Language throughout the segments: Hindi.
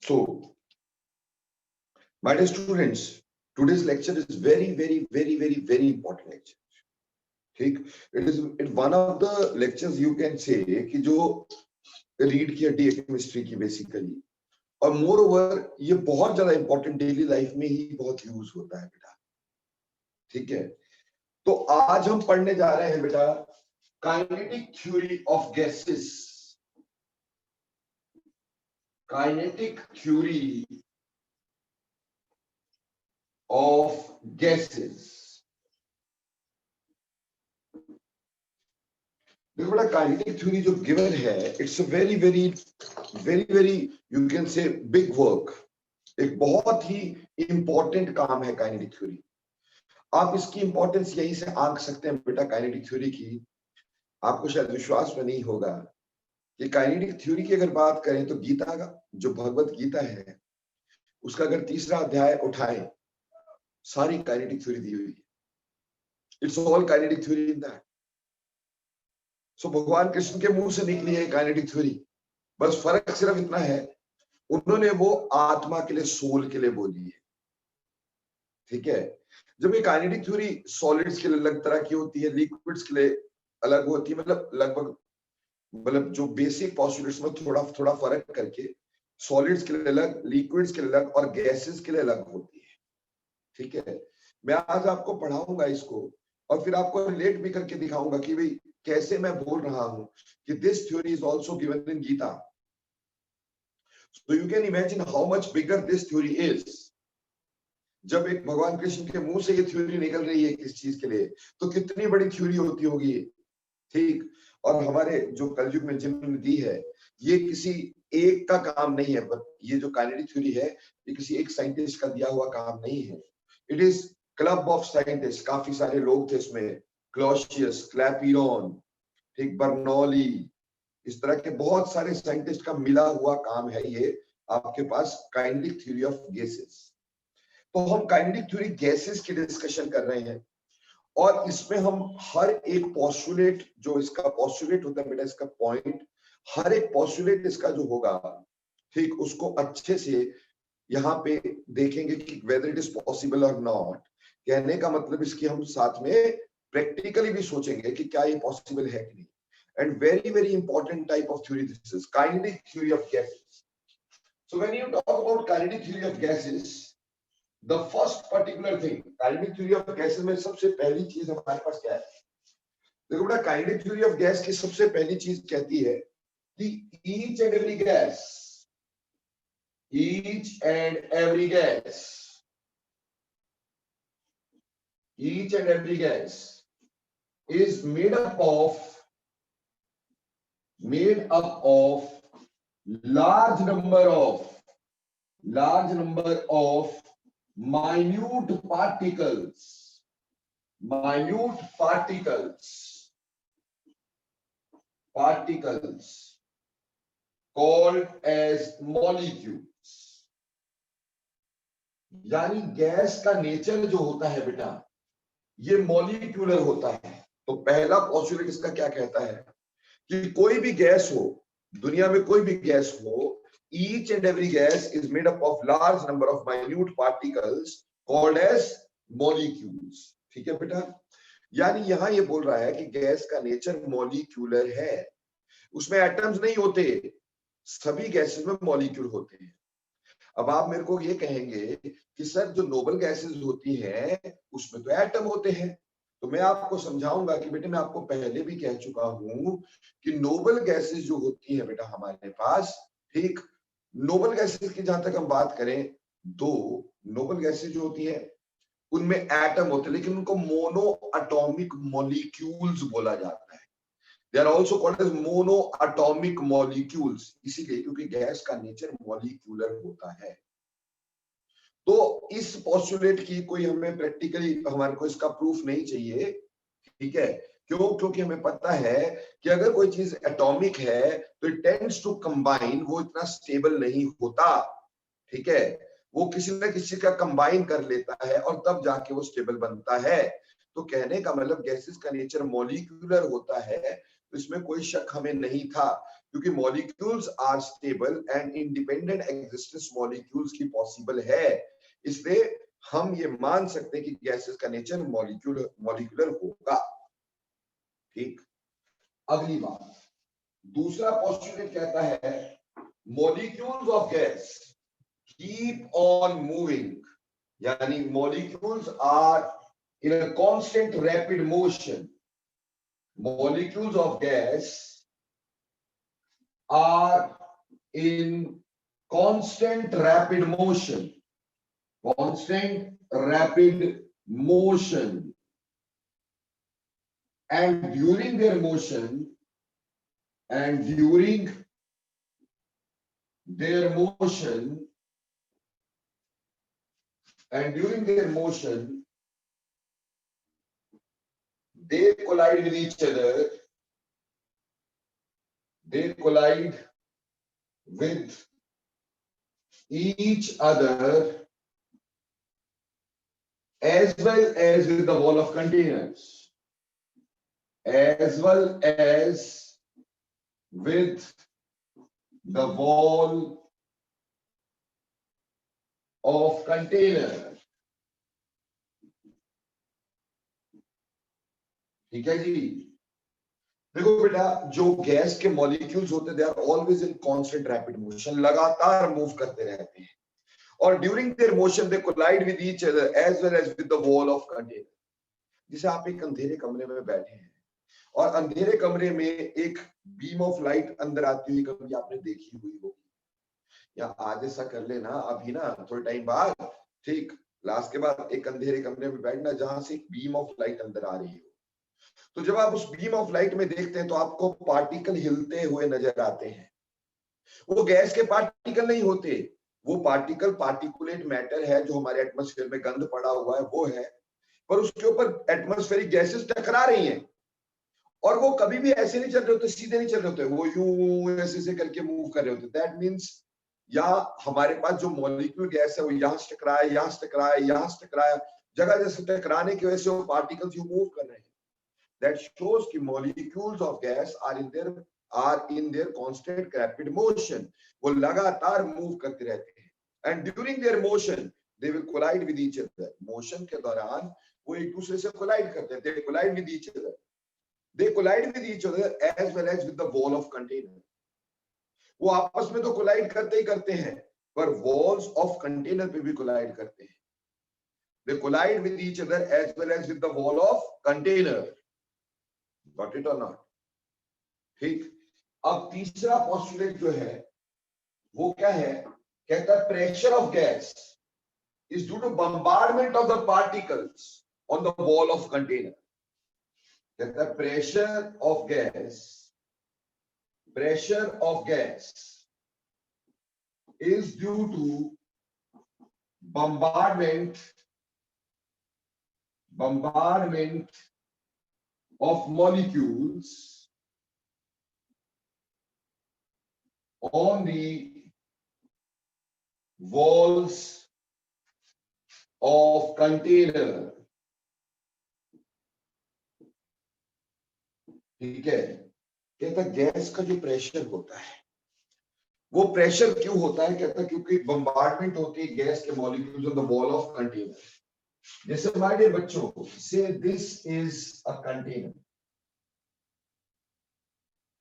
So, my dear students, today's lecture is very important lecture. ठीक, it is one of the lectures you can say कि जो रीड की हड्डी है केमिस्ट्री की बेसिकली, और मोर ओवर ये बहुत ज्यादा इंपॉर्टेंट डेली लाइफ में ही बहुत यूज होता है बेटा. ठीक है, तो आज हम पढ़ने जा रहे हैं बेटा kinetic theory of gases. Kinetic theory of gases. देखो बेटा, काइनेटिक थ्योरी जो गिवन है, it's a very you can से बिग वर्क. एक बहुत ही इंपॉर्टेंट काम है काइनेटिक थ्योरी. आप इसकी इंपॉर्टेंस यहीं से आंक सकते हैं बेटा काइनेटिक थ्योरी की. आपको शायद विश्वास में नहीं होगा कि काइनेटिक थ्योरी की अगर बात करें तो गीता का जो भगवत गीता है, उसका अगर तीसरा अध्याय उठाएं, सारी काइनेटिक थ्योरी दी हुई है. It's all kinetic theory in that. So भगवान कृष्ण के मुंह से निकली है काइनेटिक थ्योरी. बस फर्क सिर्फ इतना है, उन्होंने वो आत्मा के लिए, सोल के लिए बोली है. ठीक है, जब ये काइनेटिक थ्योरी सॉलिड्स के लिए अलग तरह की होती है, लिक्विड्स के लिए अलग होती है, मतलब लगभग मतलब जो बेसिक पॉस्टुलेट्स में थोड़ा फर्क करके सॉलिड्स के लिए अलग, लिक्विड्स के लिए अलग और गैसेस के लिए अलग होती है. ठीक है, मैं आज आपको पढ़ाऊंगा इसको और फिर आपको रिलेट भी करके दिखाऊंगा कि भाई कैसे मैं बोल रहा हूं कि this theory is also given in Gita. So you can imagine how much bigger this theory is. जब एक भगवान कृष्ण के मुंह से ये थ्योरी निकल रही है किस चीज के लिए, तो कितनी बड़ी थ्योरी होती होगी. ठीक, और हमारे जो कलयुग में जिन्होंने दी है, ये किसी एक का काम नहीं है, पर ये जो काइनेटिक थ्योरी है, ये किसी एक साइंटिस्ट का दिया हुआ काम नहीं है. It is club of scientist. काफी सारे लोग थे इसमें, क्लॉसियस, क्लैपियन, ठीक, बर्नौली, इस तरह के बहुत सारे साइंटिस्ट का मिला हुआ काम है ये आपके पास काइनेटिक थ्योरी ऑफ गैसेस. तो हम काइनेटिक थ्योरी गैसेस की डिस्कशन कर रहे हैं और इसमें हम हर एक पोस्टुलेट, जो इसका पोस्टुलेट होता है बेटा, इसका पॉइंट, हर एक पोस्टुलेट इसका जो होगा, ठीक, उसको अच्छे से यहाँ पे देखेंगे कि वेदर इट इज पॉसिबल और नॉट. कहने का मतलब इसकी हम साथ में प्रैक्टिकली भी सोचेंगे कि क्या ये पॉसिबल है कि नहीं. And very important type of theory this is kinetic theory of gases. So when you talk about kinetic theory of gases, the first particular thing, kinetic theory of gases में सबसे पहली चीज हमारे पास क्या है. देखो बेटा, काइनेटिक थ्योरी ऑफ गैस की सबसे पहली चीज कहती है कि each and every gas, each and every gas, each and every gas is made up of large number of minute particles called as molecules. यानी गैस का नेचर जो होता है बेटा, ये मॉलिक्यूलर होता है. तो पहला पोस्टुलेट इसका क्या कहता है कि कोई भी गैस हो, दुनिया में कोई भी गैस हो, each and every gas is made up of large number of minute particles called as molecules. ठीक है बेटा, यानी यहां ये बोल रहा है कि गैस का नेचर मॉलिक्यूलर है. उसमें एटम्स नहीं होते, सभी गैसेस में मॉलिक्यूल होते हैं. अब आप मेरे को ये कहेंगे कि सर जो नोबल गैसेस होती हैं उसमें तो एटम होते हैं. तो मैं आपको समझाऊंगा कि बेटे, मैं आपको पहले भी कह चुका हूं कि नोबल गैसेस जो होती है बेटा हमारे पास, ठीक, नोबल गैसेस की जहां तक हम बात करें, दो नोबल गैसेस जो होती है उनमें एटम होते हैं, लेकिन उनको मोनो एटॉमिक मॉलिक्यूल्स बोला जाता है. They are also called as monoatomic molecules, इसीलिए क्योंकि गैस का नेचर मॉलिक्यूलर होता है. तो इस पोस्टुलेट की कोई हमें प्रैक्टिकली हमारे को इसका प्रूफ नहीं चाहिए. ठीक है, क्यों? क्योंकि हमें पता है कि अगर कोई चीज एटॉमिक है तो इट टेंड्स टू कंबाइन, वो इतना स्टेबल नहीं होता. ठीक है, वो किसी न किसी का कंबाइन कर लेता है और तब जाके वो स्टेबल बनता है. तो कहने का मतलब गैसेस का नेचर मॉलिक्यूलर होता है, तो इसमें कोई शक हमें नहीं था, क्योंकि molecules are stable and independent existence molecules की पॉसिबल है, इसलिए हम ये मान सकते हैं कि गैसेस का नेचर मॉलिक्यूलर होगा। ठीक, अगली बात, दूसरा पोस्टुलेट कहता है molecules of gas keep on moving, यानी molecules are in a constant rapid motion. Molecules of gas are in constant rapid motion, and during their motion, they collide with each other, as well as with the wall of containers, ठीक है जी। देखो बेटा, जो गैस के मॉलिक्यूल्स होते हैं, they are always in constant rapid motion, लगातार मूव करते रहते हैं, और during their motion they collide with each other as well as with the wall of container. जैसे आप एक अंधेरे कमरे में बैठे हैं और अंधेरे कमरे में एक बीम ऑफ लाइट अंदर आती हुई कभी आपने देखी हुई होगी, या आज ऐसा कर लेना अभी ना थोड़े टाइम बाद, ठीक, क्लास के बाद एक अंधेरे कमरे में बैठना जहां से एक बीम ऑफ लाइट अंदर आ रही हो। तो जब आप उस बीम ऑफ लाइट में देखते हैं तो आपको पार्टिकल हिलते हुए नजर आते हैं। वो गैस के पार्टिकल नहीं होते, वो पार्टिकल पार्टिकुलेट मैटर है जो हमारे एटमॉस्फेयर में गंद पड़ा हुआ है वो है, पर उसके ऊपर एटमॉस्फेरिक गैसेस टकरा रही हैं, और वो कभी भी ऐसे नहीं चल रहे होते, सीधे नहीं चल रहे होते, वो यूं ऐसे करके मूव कर रहे होते। दैट मींस या हमारे पास जो मॉलिक्यूल गैस है वो यहाँ से टकराया, यहाँ से टकराया, यहाँ से टकराया, जगह जैसे टकराने की वजह से वो पार्टिकल्स यूं मूव कर रहे हैं। That shows कि molecules of gas are in their constant rapid motion, वो लगातार मूव करते रहते हैं, and during their motion they will collide with each other। Motion के दौरान वो एक दूसरे से कोलाइड करते हैं, they collide with each other, as well as with the wall of container। वो आपस में तो कोलाइड करते ही करते हैं, पर walls of container पे भी कोलाइड करते हैं। they collide with each other as well as with the wall of container। Got it or not? ठीक, अब तीसरा पोस्टुलेट जो है वो क्या है, कहता है pressure of gas is due to bombardment of the particles on the wall of container. कहता है pressure of gas is due to bombardment of molecules on the walls of container। ठीक है, कहता गैस का जो प्रेशर होता है वो प्रेशर क्यों होता है, कहता क्योंकि बम्बार्डमेंट होती है गैस के molecules on the wall of container. जैसे माय डियर बच्चों, say this is a container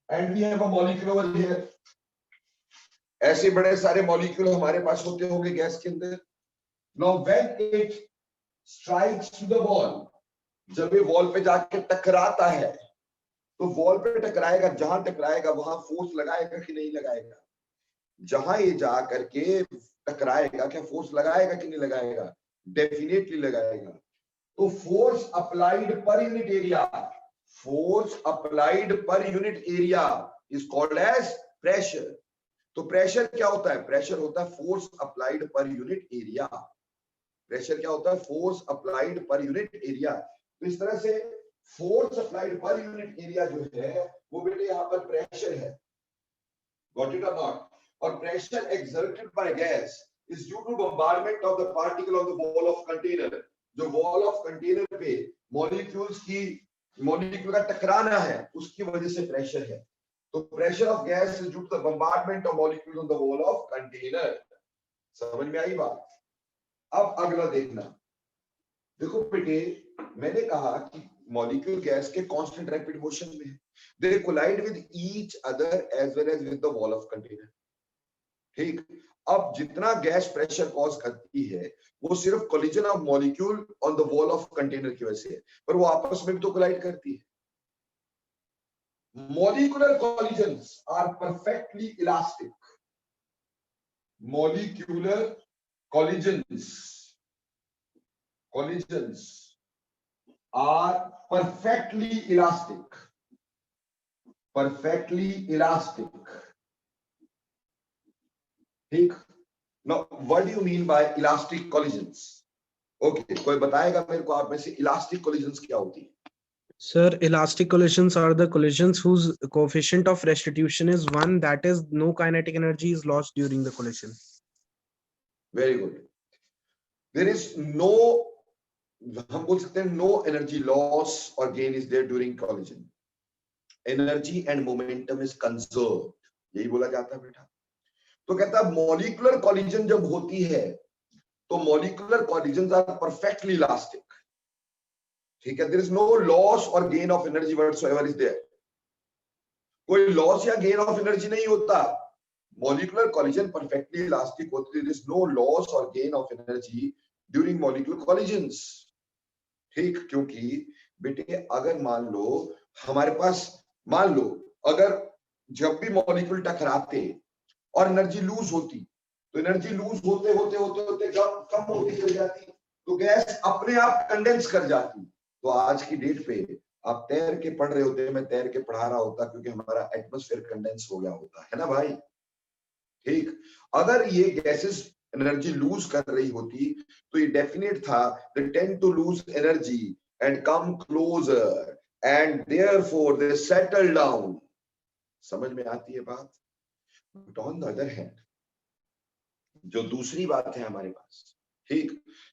and we have a molecule over here. ऐसे बड़े सारे मॉलिक्यूल हमारे पास होते होंगे गैस के अंदर। Now when it strikes to the wall, जब ये वॉल पे जाके टकराता है तो वॉल पे टकराएगा, जहां टकराएगा वहां फोर्स लगाएगा कि नहीं लगाएगा, जहां ये जा करके टकराएगा क्या फोर्स लगाएगा कि नहीं लगाएगा, डेफिनेटली लगाएगा। तो force applied per unit area is called as pressure. तो प्रेशर क्या होता है, प्रेशर होता है force applied per unit area. Pressure क्या होता है, force applied per unit area. तो इस तरह से force applied per unit area जो है वो बेटे यहाँ पर प्रेशर है। गॉट इट और नॉट? और pressure exerted by gas is due to bombardment of the particle on the wall of container। जो wall of container पे मॉलिक्यूल का टकराना है उसकी वजह से प्रेशर है। तो pressure of gas is due to the bombardment of molecules on the wall of container. समझ में आई बात? अब अगला देखना, देखो बेटे, मैंने कहा कि मॉलिक्यूल गैस के कांस्टेंट रैपिड मोशन में है, they collide with each other as well as with the wall of container. ठीक, अब जितना गैस प्रेशर कॉज करती है वो सिर्फ collision of molecule on the wall of container की वजह से है, पर वो आपस में भी तो कोलाइड करती है। Molecular collisions are perfectly elastic. Molecular collisions are perfectly elastic, ठीक। now what do you mean by elastic collisions? okay, कोई बताएगा मेरे को आप में से इलास्टिक collisions क्या होती है? Sir, elastic collisions are the collisions whose coefficient of restitution is 1, that is, no kinetic energy is lost during the collision. Very good. There is no, हम बोल सकते हैं no energy loss or gain is there during collision. Energy and momentum is conserved, यही बोला जाता है बेटा। तो कहता है मॉलिक्यूलर कॉलिजन जब होती है तो molecular collisions are perfectly elastic, ठीक है। देयर इज नो लॉस और gain of energy whatsoever is there, कोई लॉस या गेन ऑफ एनर्जी नहीं होता। मॉलिक्यूलर कॉलिजन परफेक्टली इलास्टिक होती है, देयर इज नो लॉस और gain of energy during molecular collisions, ठीक। क्योंकि बेटे अगर मान लो हमारे पास, मान लो अगर जब भी मॉलिक्यूल टकराते और एनर्जी लूज होती, तो एनर्जी लूज होते होते होते होते कम होती चली जाती, तो गैस अपने आप कंडेंस कर जाती। तो आज की डेट पे आप तैर के पढ़ रहे होते, मैं तैर के पढ़ा रहा होता, क्योंकि हमारा एटमॉस्फेयर कंडेंस हो गया होता है ना भाई, ठीक। अगर ये गैसेस एनर्जी लूज कर रही होती तो ये डेफिनेट था, they tend to lose energy and come closer and therefore they settle down. समझ में आती है बात? But on the other hand, जो दूसरी बात है हमारे पास, ठीक,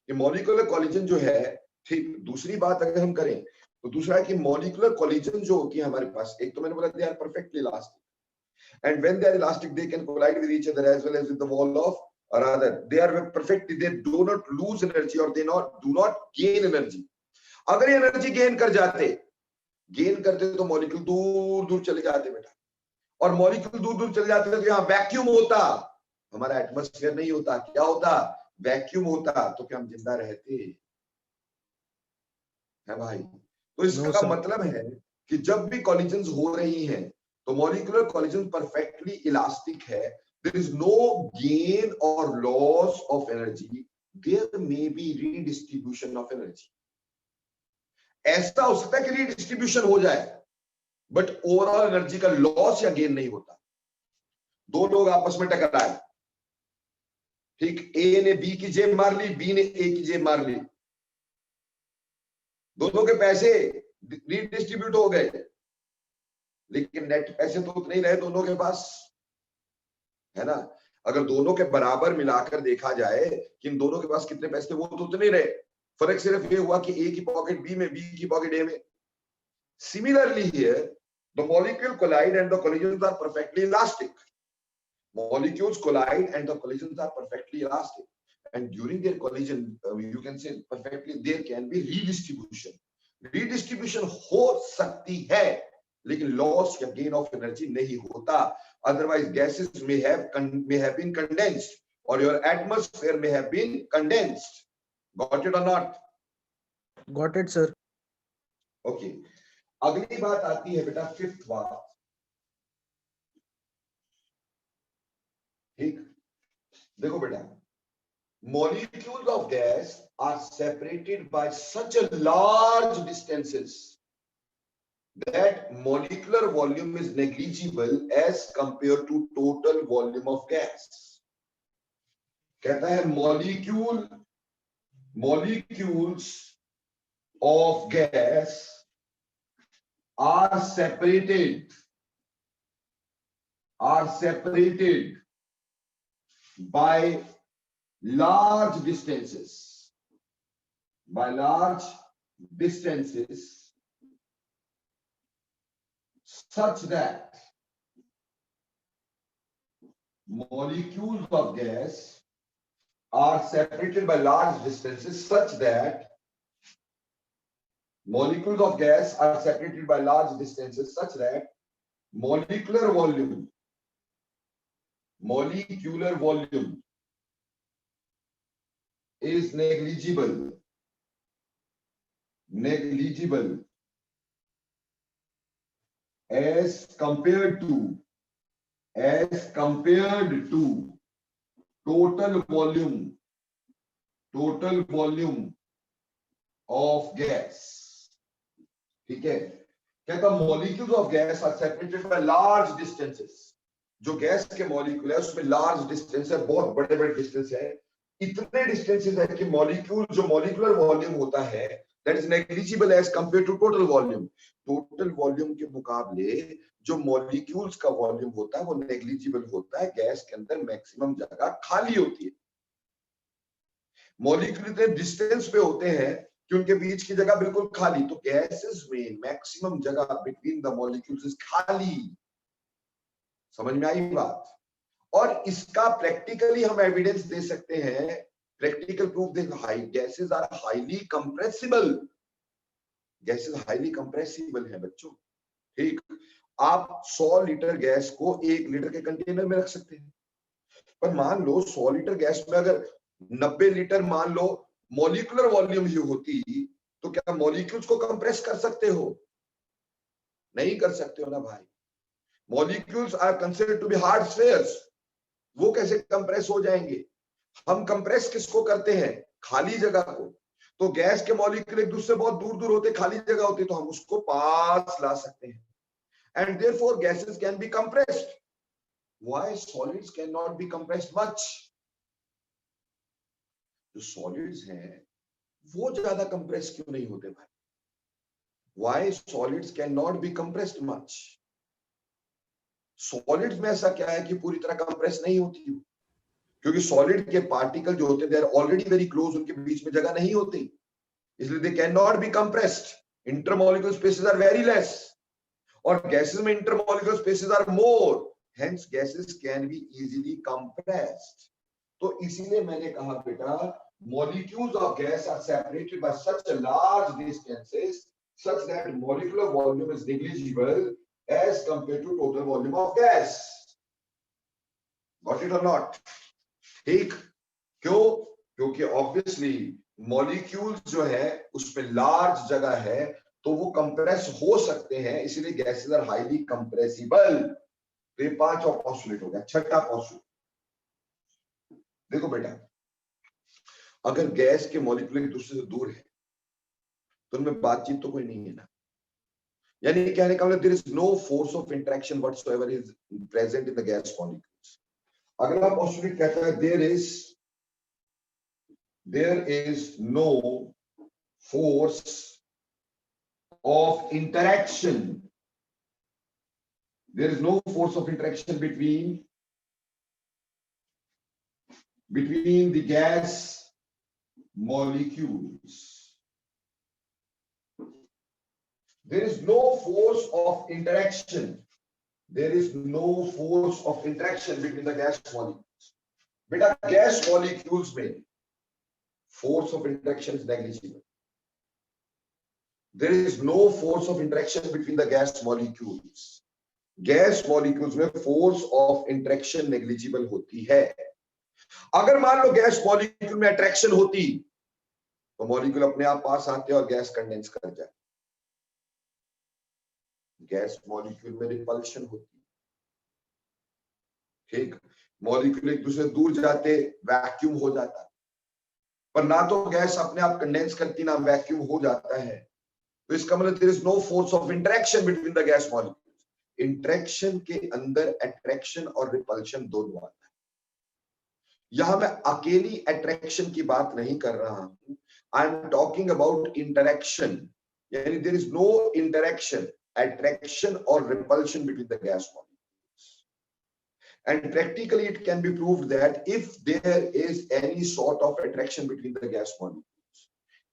ये मॉलिक्यूलर कॉलिजन जो है, ठीक, दूसरी बात अगर हम करें तो दूसरा है कि मॉलिक्यूलर कॉलिजन जो होती है हमारे पास, एक तो मैंने बोला they are perfectly elastic and when they are elastic they can collide with each other as well as with the wall of, or rather they are perfectly, they do not lose energy or they do not gain energy। अगर ये एनर्जी गेन करते तो मॉलिक्यूल दूर दूर चले जाते बेटा, और मॉलिक्यूल दूर दूर चले जाते तो यहाँ वैक्यूम होता, हमारा एटमॉस्फेयर नहीं होता, क्या होता? वैक्यूम होता, तो क्या हम जिंदा रहते है भाई? तो इसका मतलब है कि जब भी कॉलिजन्स हो रही हैं तो मॉलिक्यूलर कॉलिजन परफेक्टली इलास्टिक है, there is no gain or loss of energy, there may be redistribution of energy। ऐसा हो सकता है कि redistribution हो जाए, बट ओवरऑल एनर्जी का लॉस या गेन नहीं होता। दो लोग आपस में टकराए, ठीक, ए ने बी की जेब मार ली, बी ने ए की जेब मार ली, दोनों के पैसे रीडिस्ट्रीब्यूट हो गए, लेकिन नेट पैसे तो उतने ही रहे दोनों के पास, है ना। अगर दोनों के बराबर मिलाकर देखा जाए कि इन दोनों के पास कितने पैसे थे, वो तो उतने ही रहे, फर्क सिर्फ ये हुआ कि ए की पॉकेट बी में, बी की पॉकेट ए में। Similarly here the molecule collide and the collisions are perfectly elastic. Molecules collide and the collisions are perfectly elastic, and during their collision you can say perfectly there can be redistribution। redistribution हो सकती है, लेकिन लॉस या गेन ऑफ एनर्जी नहीं होता। otherwise gases may have been condensed or your atmosphere may have been condensed। got it or not? Got it sir। okay, अगली बात आती है बेटा फिफ्थ बात, ठीक। देखो बेटा, molecules of gas are separated by such a large distances that molecular volume is negligible as compared to total volume of gas। कहता है molecules of gas are separated by large distances, such that molecules of gas are separated by large distances such that molecules of gas are separated by large distances such that molecular volume is negligible as compared to total volume of gas. ठीक है, कहता molecules of gas are separated by large distances. जो गैस के मॉलिक्यूल है उसमें लार्ज डिस्टेंस है, बहुत बड़े बड़े डिस्टेंस है, इतने डिस्टेंसेस है कि मॉलिक्यूल जो मॉलिक्यूलर वॉल्यूम होता है that is negligible as compare to total volume. Total volume के मुकाबले जो मॉलिक्यूल्स का वॉल्यूम होता है वो नेग्लिजिबल होता है. गैस के अंदर मैक्सिमम जगह खाली होती है. मॉलिक्यूल इतने डिस्टेंस पे होते हैं कि उनके बीच की जगह बिल्कुल खाली. तो गैसेस में मैक्सिमम जगह बिटवीन द मॉलिक्यूल्स इज खाली. समझ में आई बात? और इसका प्रैक्टिकली हम एविडेंस दे सकते हैं. प्रैक्टिकल प्रूफ देखो, high gases are highly compressible. Gases highly compressible है बच्चों. ठीक, आप 100 लीटर गैस को 1 लीटर के कंटेनर में रख सकते हैं. पर मान लो 100 लीटर गैस में अगर 90 लीटर मान लो मॉलिक्यूलर वॉल्यूम ही होती, तो क्या मॉलिक्यूल्स को कंप्रेस कर सकते हो? नहीं कर सकते हो ना भाई. Molecules are considered to be hard spheres. वो कैसे कंप्रेस हो जाएंगे? हम कंप्रेस किसको करते हैं? खाली जगह को. तो गैस के मॉलिक्यूल एक दूसरे से बहुत दूर दूर होते, खाली जगह होती, तो हम उसको पास ला सकते हैं. And therefore gases can B compressed. Why solids can not be compressed much? जो सॉलिड्स हैं वो ज्यादा कंप्रेस क्यों नहीं होते भाई? Why solids can not be compressed much? Solids में ऐसा क्या है कि पूरी तरह कंप्रेस नहीं होती? क्योंकि सॉलिड के पार्टिकल जो होते हैं they are already very close, उनके बीच में जगह नहीं होती, इसलिए they can not be compressed. Intermolecular spaces are very less, और गैसेस में intermolecular spaces are more, hence gases can be easily compressed. तो इसीलिए मैंने कहा बेटा, molecules of gas are separated by such a large distances such that molecular volume is negligible as compared to total volume of gas. Got it or not? ठीक, क्यों? क्योंकि ऑब्वियसली मॉलिक्यूल्स जो है उसमें लार्ज जगह है तो वो कंप्रेस हो सकते हैं, इसीलिए गैसेस आर हाईली कंप्रेसिबल. तो ये 5 और पोस्टुलेट हो गया. छठा पोस्टुलेट देखो बेटा, अगर गैस के मॉलिक्यूल एक दूसरे से दूर है तो उनमें बातचीत तो कोई नहीं है ना. यानी कहने का मतलब there is no force of interaction whatsoever is present in the gas molecules. अगला पोस्टुलेट कहता है there is no force of interaction. There is no force of interaction between the gas molecules. There is no force of interaction. There is no force of interaction between the gas molecules. Beta, gas molecules में force of interaction is negligible. There is no force of interaction between the gas molecules. Gas molecules में force of interaction negligible होती है. अगर मान लो गैस मॉलिक्यूल में अट्रैक्शन होती तो मॉलिक्यूल अपने आप पास आते और गैस कंडेंस कर जाए. गैस मॉलिक्यूल में रिपल्शन होती. ठीक, मॉलिक्यूल एक दूसरे दूर जाते, वैक्यूम हो जाता. पर ना तो गैस अपने आप कंडेंस करती ना वैक्यूम हो जाता है. तो इसका मतलब there is no force of interaction between the gas molecules. Interaction के अंदर अट्रैक्शन और रिपल्शन दोनों आता है. यहां मैं अकेली अट्रैक्शन की बात नहीं कर रहा हूं. I am talking about interaction. यानी there is no interaction, attraction or repulsion between the gas molecules. And practically it can be proved that if there is any sort of attraction between the gas molecules,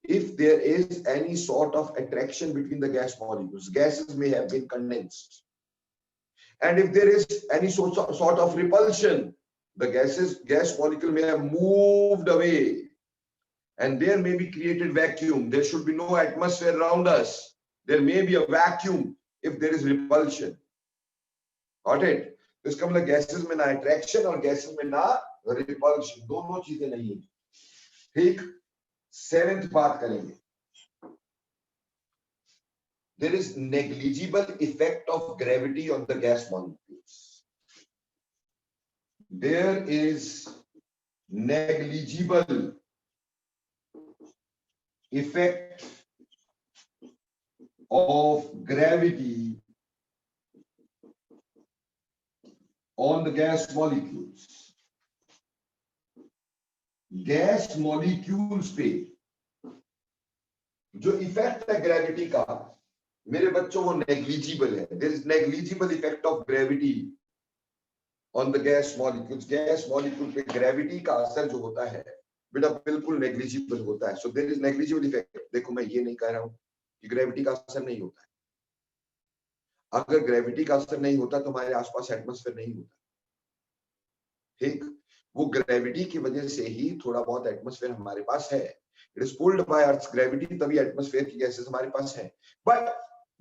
if there is any sort of attraction between the gas molecules, gases may have been condensed. And if there is any sort of repulsion, the gas molecule may have moved away and there may be created vacuum. There should be no atmosphere around us. There may be a vacuum if there is repulsion. Got it? तो इसका मतलब गैसेस में ना अट्रैक्शन और गैसेस में ना रिपल्शन, दोनों चीजें नहीं है. ठीक. 7th बात करेंगे. There is negligible effect of gravity on the gas molecules. There is negligible effect of gravity on the gas molecules. Gas molecules पे जो इफेक्ट है ग्रेविटी का, मेरे बच्चों, वो नेग्लिजिबल है. There is negligible effect of gravity on the gas molecules. Gas molecule पे ग्रेविटी का असर जो होता है बेटा बिल्कुल नेग्लिजिबल होता है. So there is negligible effect. देखो मैं ये नहीं कह रहा हूं कि ग्रेविटी का असर नहीं होता है. अगर ग्रेविटी का असर नहीं होता तो हमारे आसपास एटमॉस्फेयर नहीं होता. ठीक. वो ग्रेविटी की वजह से ही थोड़ा बहुत एटमॉस्फेयर हमारे पास है. It is pulled by earth's gravity, तभी एटमॉस्फेयर की गैसेस हमारे पास है. But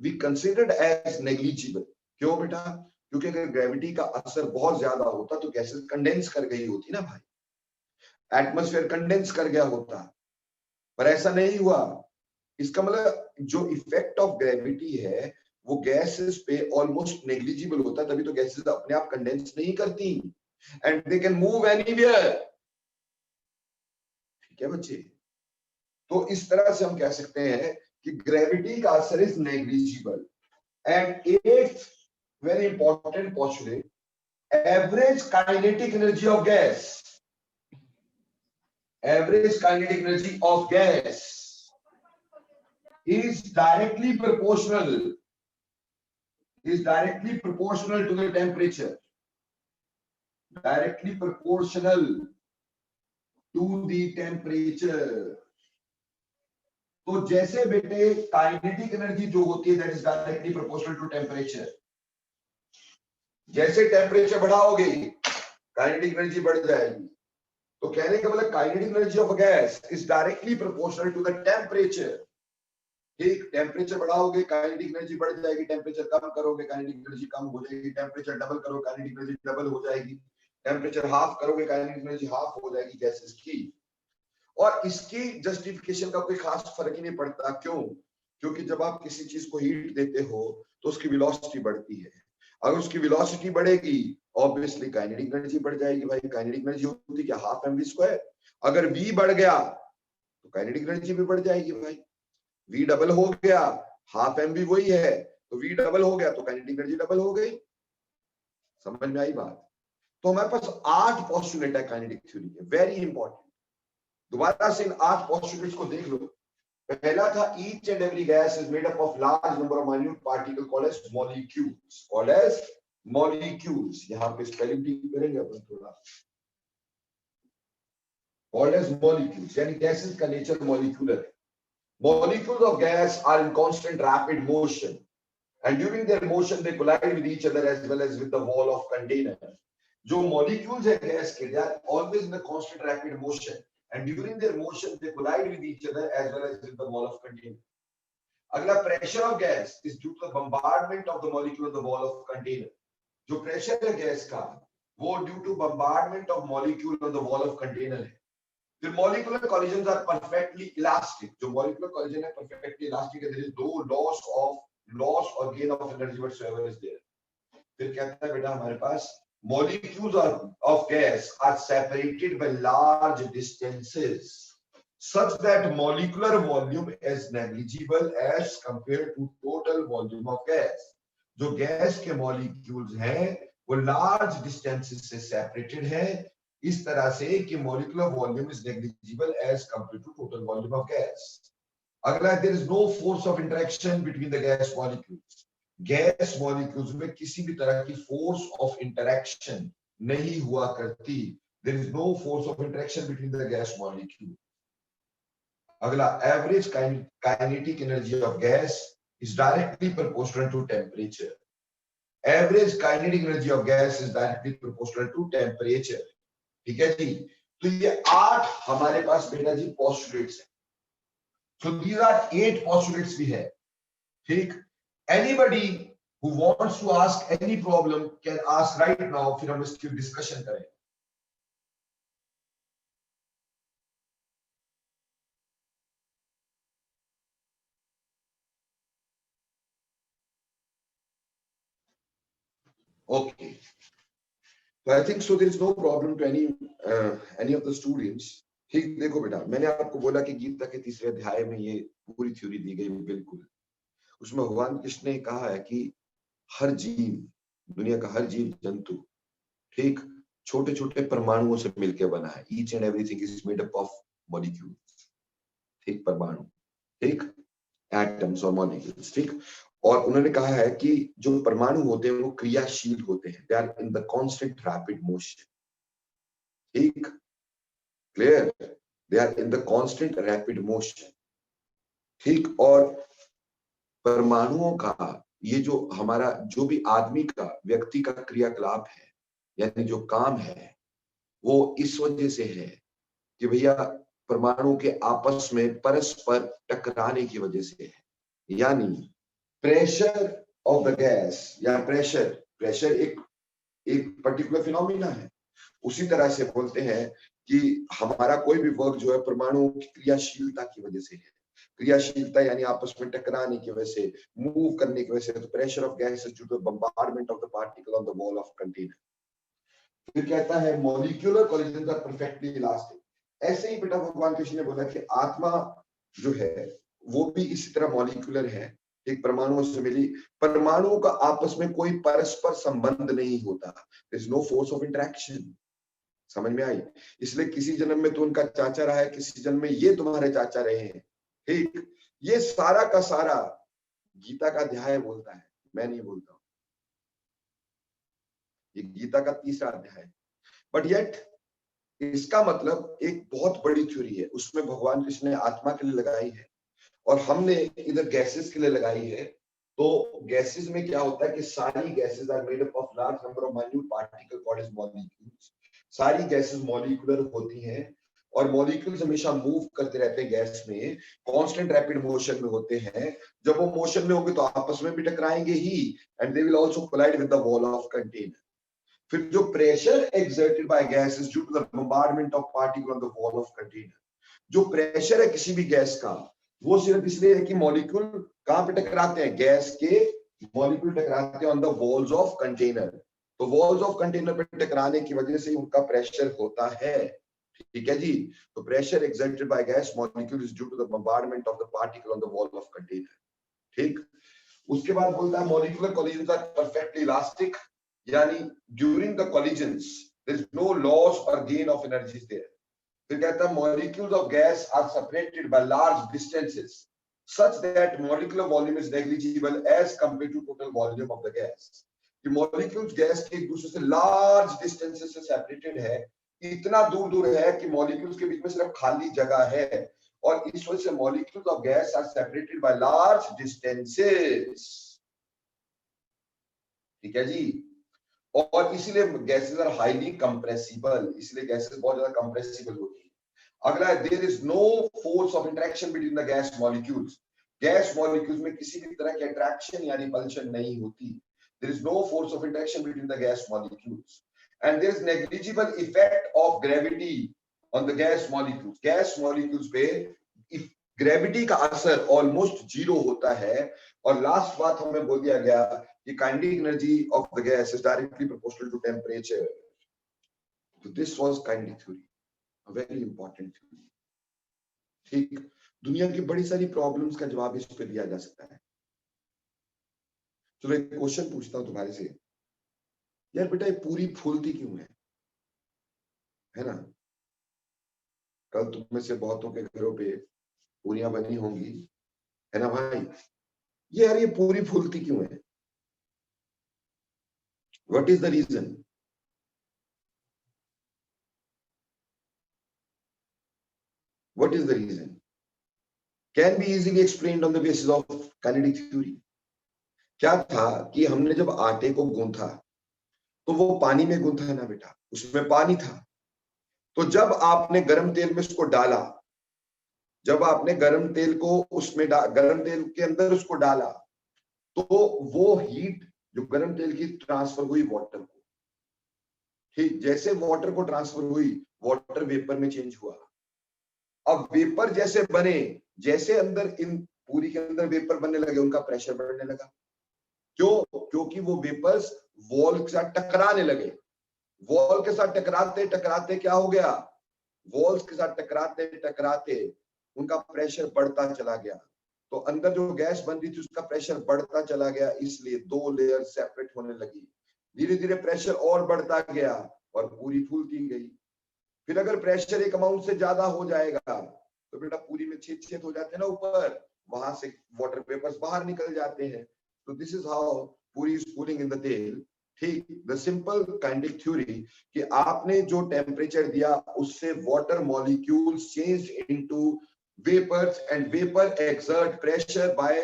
we considered as negligible. क्यों बेटा? क्योंकि अगर ग्रेविटी का असर बहुत ज्यादा होता तो गैसेस कंडेंस कर गई होती ना भाई, एटमॉस्फेयर कंडेंस कर गया होता, पर ऐसा नहीं हुआ. इसका मतलब जो इफेक्ट ऑफ ग्रेविटी है वो गैसेस पे ऑलमोस्ट नेग्लिजिबल होता, तभी तो गैसेस अपने आप कंडेंस नहीं करती and they can move anywhere. ठीक है बच्चे? तो इस तरह से हम कह सकते हैं कि ग्रेविटी का असर is negligible. And 8th very important postulate, average kinetic energy of gas. Average kinetic energy of gas is directly proportional to the temperature. Directly proportional to the temperature. तो जैसे बेटे काइनेटिक एनर्जी जो होती है that is directly proportional to temperature. जैसे टेम्परेचर बढ़ाओगे काइनेटिक एनर्जी बढ़ जाएगी. तो कहने का मतलब kinetic energy of gas is directly proportional to the temperature. ठीक. टेम्परेचर बढ़ाओगे काइनेटिक एनर्जी बढ़ जाएगी, टेम्परेचर कम करोगे काइनेटिक एनर्जी कम हो जाएगी, टेम्परेचर डबल करो काइनेटिक एनर्जी डबल हो जाएगी, टेम्परेचर हाफ करोगे काइनेटिक एनर्जी हाफ हो जाएगी गैसेस की. और इसकी जस्टिफिकेशन का कोई खास फर्क ही नहीं पड़ता. क्यों? क्योंकि जब आप किसी चीज को हीट देते हो तो उसकी वेलोसिटी बढ़ती है. अगर उसकी वेलोसिटी बढ़ेगी ऑब्वियसली काइनेटिक एनर्जी बढ़ जाएगी. भाई काइनेटिक एनर्जी होती है क्या? Half mv². अगर v बढ़ गया तो काइनेटिक एनर्जी भी बढ़ जाएगी. भाई v डबल हो गया, हाफ mv वही है, तो v डबल हो गया तो काइनेटिक एनर्जी डबल हो गई. समझ में आई बात? तो हमारे पास 8 पोस्टुलेट है काइनेटिक थ्योरी के, वेरी इंपॉर्टेंट. दोबारा से इन 8 पोस्टुलेट्स को देख लो. पहला था each and every gas is made up of large number of minute particle called as molecules. Called as molecules. यहां पे स्पेलिंग ठीक करेंगे अपन थोड़ा. कॉल्ड एज मॉलिक्यूल्स यानी गैसेस का नेचर मॉलिक्यूलर है. Molecules of gas are in constant rapid motion and during their motion they collide with each other as well as with the wall of container. जो molecules है गैस के, they are always in a constant rapid motion and during their motion they collide with each other as well as with the wall of container. अगला pressure of gas is due to the bombardment of the molecule on the wall of container. जो pressure है गैस का वो due to bombardment of molecule on the wall of container है. The molecular collisions are perfectly elastic. जो molecular collision है perfectly elastic है. There is no loss or gain of energy whatsoever is there. फिर कहता है बेटा हमारे पास molecules of gas are separated by large distances such that molecular volume is negligible as compared to total volume of gas. जो गैस के molecules हैं वो large distances से separated है इस तरह से कि molecular volume is negligible as compared to total volume of gas. अगला, there is no force of interaction between the gas molecules. Gas molecules में किसी भी तरह की force of interaction नहीं हुआ करती. There is no force of interaction between the gas molecule. अगला, average kinetic energy of gas is directly proportional to temperature. Average kinetic energy of gas is directly proportional to temperature. ठीक है जी। तो ये 8 हमारे पास बेटा जी पोस्टुलेट्स है। सो दीज आर 8 पोस्टुलेट्स भी है, ठीक। Anybody who wants to ask any problem can ask right now, फिर हम इसकी डिस्कशन करें। ओके, तो I think so there is no problem to any of the students. ठीक, देखो बेटा, मैंने आपको बोला कि गीता के तीसरे अध्याय में ये पूरी थ्योरी दी गई, बिल्कुल। उसमें भगवान कृष्ण ने कहा है कि हर जीव, दुनिया का हर जीव जंतु, ठीक, छोटे छोटे परमाणुओं से मिलकर बना है। Each and everything is made up of molecules, ठीक, परमाणु, ठीक, एटम्स और मॉलिक्यूल्स, ठीक। और उन्होंने कहा है कि जो परमाणु होते हैं वो क्रियाशील होते हैं, they are in the constant rapid motion, ठीक, clear, they are in the constant rapid motion, ठीक। और परमाणुओं का ये जो हमारा, जो भी आदमी का, व्यक्ति का क्रियाकलाप है, यानी जो काम है, वो इस वजह से है कि भैया परमाणु के आपस में परस्पर टकराने की वजह से है। यानी प्रेशर ऑफ द गैस, या प्रेशर एक पर्टिकुलर फिनोमिना है। उसी तरह से बोलते हैं कि हमारा कोई भी वर्क जो है परमाणुओं की क्रियाशीलता की वजह से है। क्रियाशीलता यानी आपस में टकराने की वजह से, मूव करने की वजह से। तो pressure of gas is due to bombardment of the particle on the wall of container. फिर कहता है molecular collision are perfectly elastic. ऐसे ही बेटा भगवान कृष्ण ने बोला कि आत्मा जो है वो भी इसी तरह मॉलिक्यूलर है, एक परमाणुओं से मिली। परमाणुओं का आपस में कोई परस्पर संबंध नहीं होता, there is no force of interaction. समझ में आई? इसलिए किसी जन्म में तो उनका चाचा रहा है, किसी जन्म में ये तुम्हारे चाचा रहे हैं, ठीक। ये सारा का सारा गीता का अध्याय बोलता है, मैं नहीं बोलता हूं। ये गीता का तीसरा अध्याय, बट येट इसका मतलब एक बहुत बड़ी थ्योरी है। उसमें भगवान कृष्ण ने आत्मा के लिए लगाई है और हमने इधर गैसेस के लिए लगाई है। तो गैसेस में क्या होता है कि सारी gases are made up of large number of minute particle called as molecules. सारी गैसेस मॉलिक्यूलर होती हैं और मॉलिक्यूल्स हमेशा मूव करते रहते हैं गैस में, कांस्टेंट रैपिड मोशन में होते हैं। जब वो मोशन में होंगे तो आपस में भी टकराएंगे ही, and they will also collide with the wall of container. फिर जो pressure exerted by gas is due to the bombardment of particle on the wall of container. जो प्रेशर है किसी भी गैस का, वो सिर्फ इसलिए है कि मॉलिक्यूल कहां पे टकराते हैं, गैस के मॉलिक्यूल टकराते हैं on the walls of container. तो वॉल्स ऑफ कंटेनर पे टकराने की वजह से उनका प्रेशर होता है, ठीक है जी। तो pressure exerted by gas molecule is due to the bombardment of the particle on the wall of container, ठीक। उसके बाद बोलता है molecular collisions are perfectly elastic, यानी during the collisions there is no loss और गेन ऑफ एनर्जी देयर। फिर कहता है molecules of gas are separated by large distances such that molecular volume is negligible as compared to total volume of the gas। कि मॉलिक्यूल्स गैस के एक दूसरे से लार्ज डिस्टेंसेस से सेपरेटेड है, इतना दूर दूर है कि मॉलिक्यूल्स के बीच में सिर्फ खाली जगह है, और इस वजह से molecules of gas are separated by large distances, ठीक है जी। और इसीलिए गैसेस आर हाईली कंप्रेसिबल, इसलिए गैसेस बहुत ज्यादा कंप्रेसिबल होती है। अगला है there is no force of interaction between the gas molecules. Gas molecules में किसी भी तरह की अट्रैक्शन या रिपल्शन नहीं होती। There is no force of interaction between the gas molecules and there is negligible effect of gravity on the gas molecules. Gas molecules पे ग्रेविटी का असर ऑलमोस्ट जीरो होता है। और लास्ट बात हमें बोल दिया गया कि kinetic energy of the gas is directly proportional to temperature. तो this was kinetic theory, a very important theory, ठीक। दुनिया की बड़ी सारी प्रॉब्लम्स का जवाब इस पे दिया जा सकता है। चलो एक क्वेश्चन पूछता हूं तुम्हारे से, यार बेटा ये पूरी फूलती क्यों है ना? कल तुम में से बहुतों के घरों पे पूरियां बनी होंगी, है ना भाई? ये यार ये पूरी फूलती क्यों है? What is the reason? What is the reason? Can be easily explained on the basis of kinetic theory। क्या था कि हमने जब आटे को गूंथा तो वो पानी में गूंथा है ना बेटा, उसमें पानी था, तो जब आपने गर्म तेल में उसको डाला, जब आपने गर्म तेल को उसमें गर्म तेल के अंदर उसको डाला, तो वो हीट जो गर्म तेल की ट्रांसफर हुई वाटर को, ठीक, जैसे वाटर को ट्रांसफर हुई, वाटर वेपर में चेंज हुआ। अब वेपर जैसे बने, जैसे अंदर इन पूरी के अंदर वेपर बनने लगे, उनका प्रेशर बढ़ने लगा। क्यों? क्योंकि वो वेपर्स वॉल के साथ टकराने लगे। वॉल के साथ टकराते टकराते क्या हो गया? वॉल्स के साथ टकराते टकराते उनका प्रेशर बढ़ता चला गया। तो अंदर जो गैस बन रही थी उसका प्रेशर बढ़ता चला गया, इसलिए दो लेयर सेपरेट होने लगी। धीरे धीरे प्रेशर और बढ़ता गया और पूरी फूलती गई। फिर अगर प्रेशर एक अमाउंट से ज्यादा हो जाएगा तो बेटा पूरी में छेद छेद हो जाते हैं ना ऊपर, वहां से वाटर वेपर्स बाहर निकल जाते हैं। तो दिस इज हाउ पूरी इज कूलिंग इन द तेल। ठीक, द सिंपल काइनेटिक थ्योरी कि आपने जो टेम्परेचर दिया उससे water molecules change into vapours and vapour exert pressure by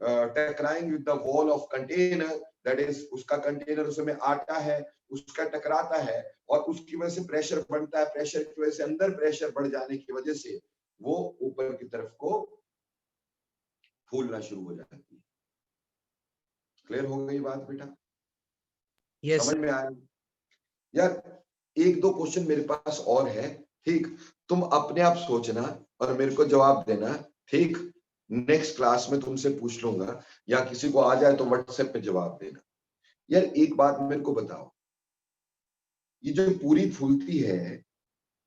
टकराइंग with the wall of container, that is उसका कंटेनर उसमें आटा है, उसका टकराता है और उसकी वजह से प्रेशर बढ़ता है। प्रेशर की वजह से अंदर प्रेशर बढ़ जाने की वजह से वो ऊपर की तरफ को फूलना शुरू हो जाती है। क्लियर हो गई बात बेटा? Yes. समझ में आया? यार एक दो क्वेश्चन मेरे पास और है, ठीक, तुम अपने आप सोचना और मेरे को जवाब देना। ठीक, नेक्स्ट क्लास में तुमसे पूछ लूंगा या किसी को आ जाए तो व्हाट्सएप पे जवाब देना। यार एक बात मेरे को बताओ, ये जो पूरी फूलती है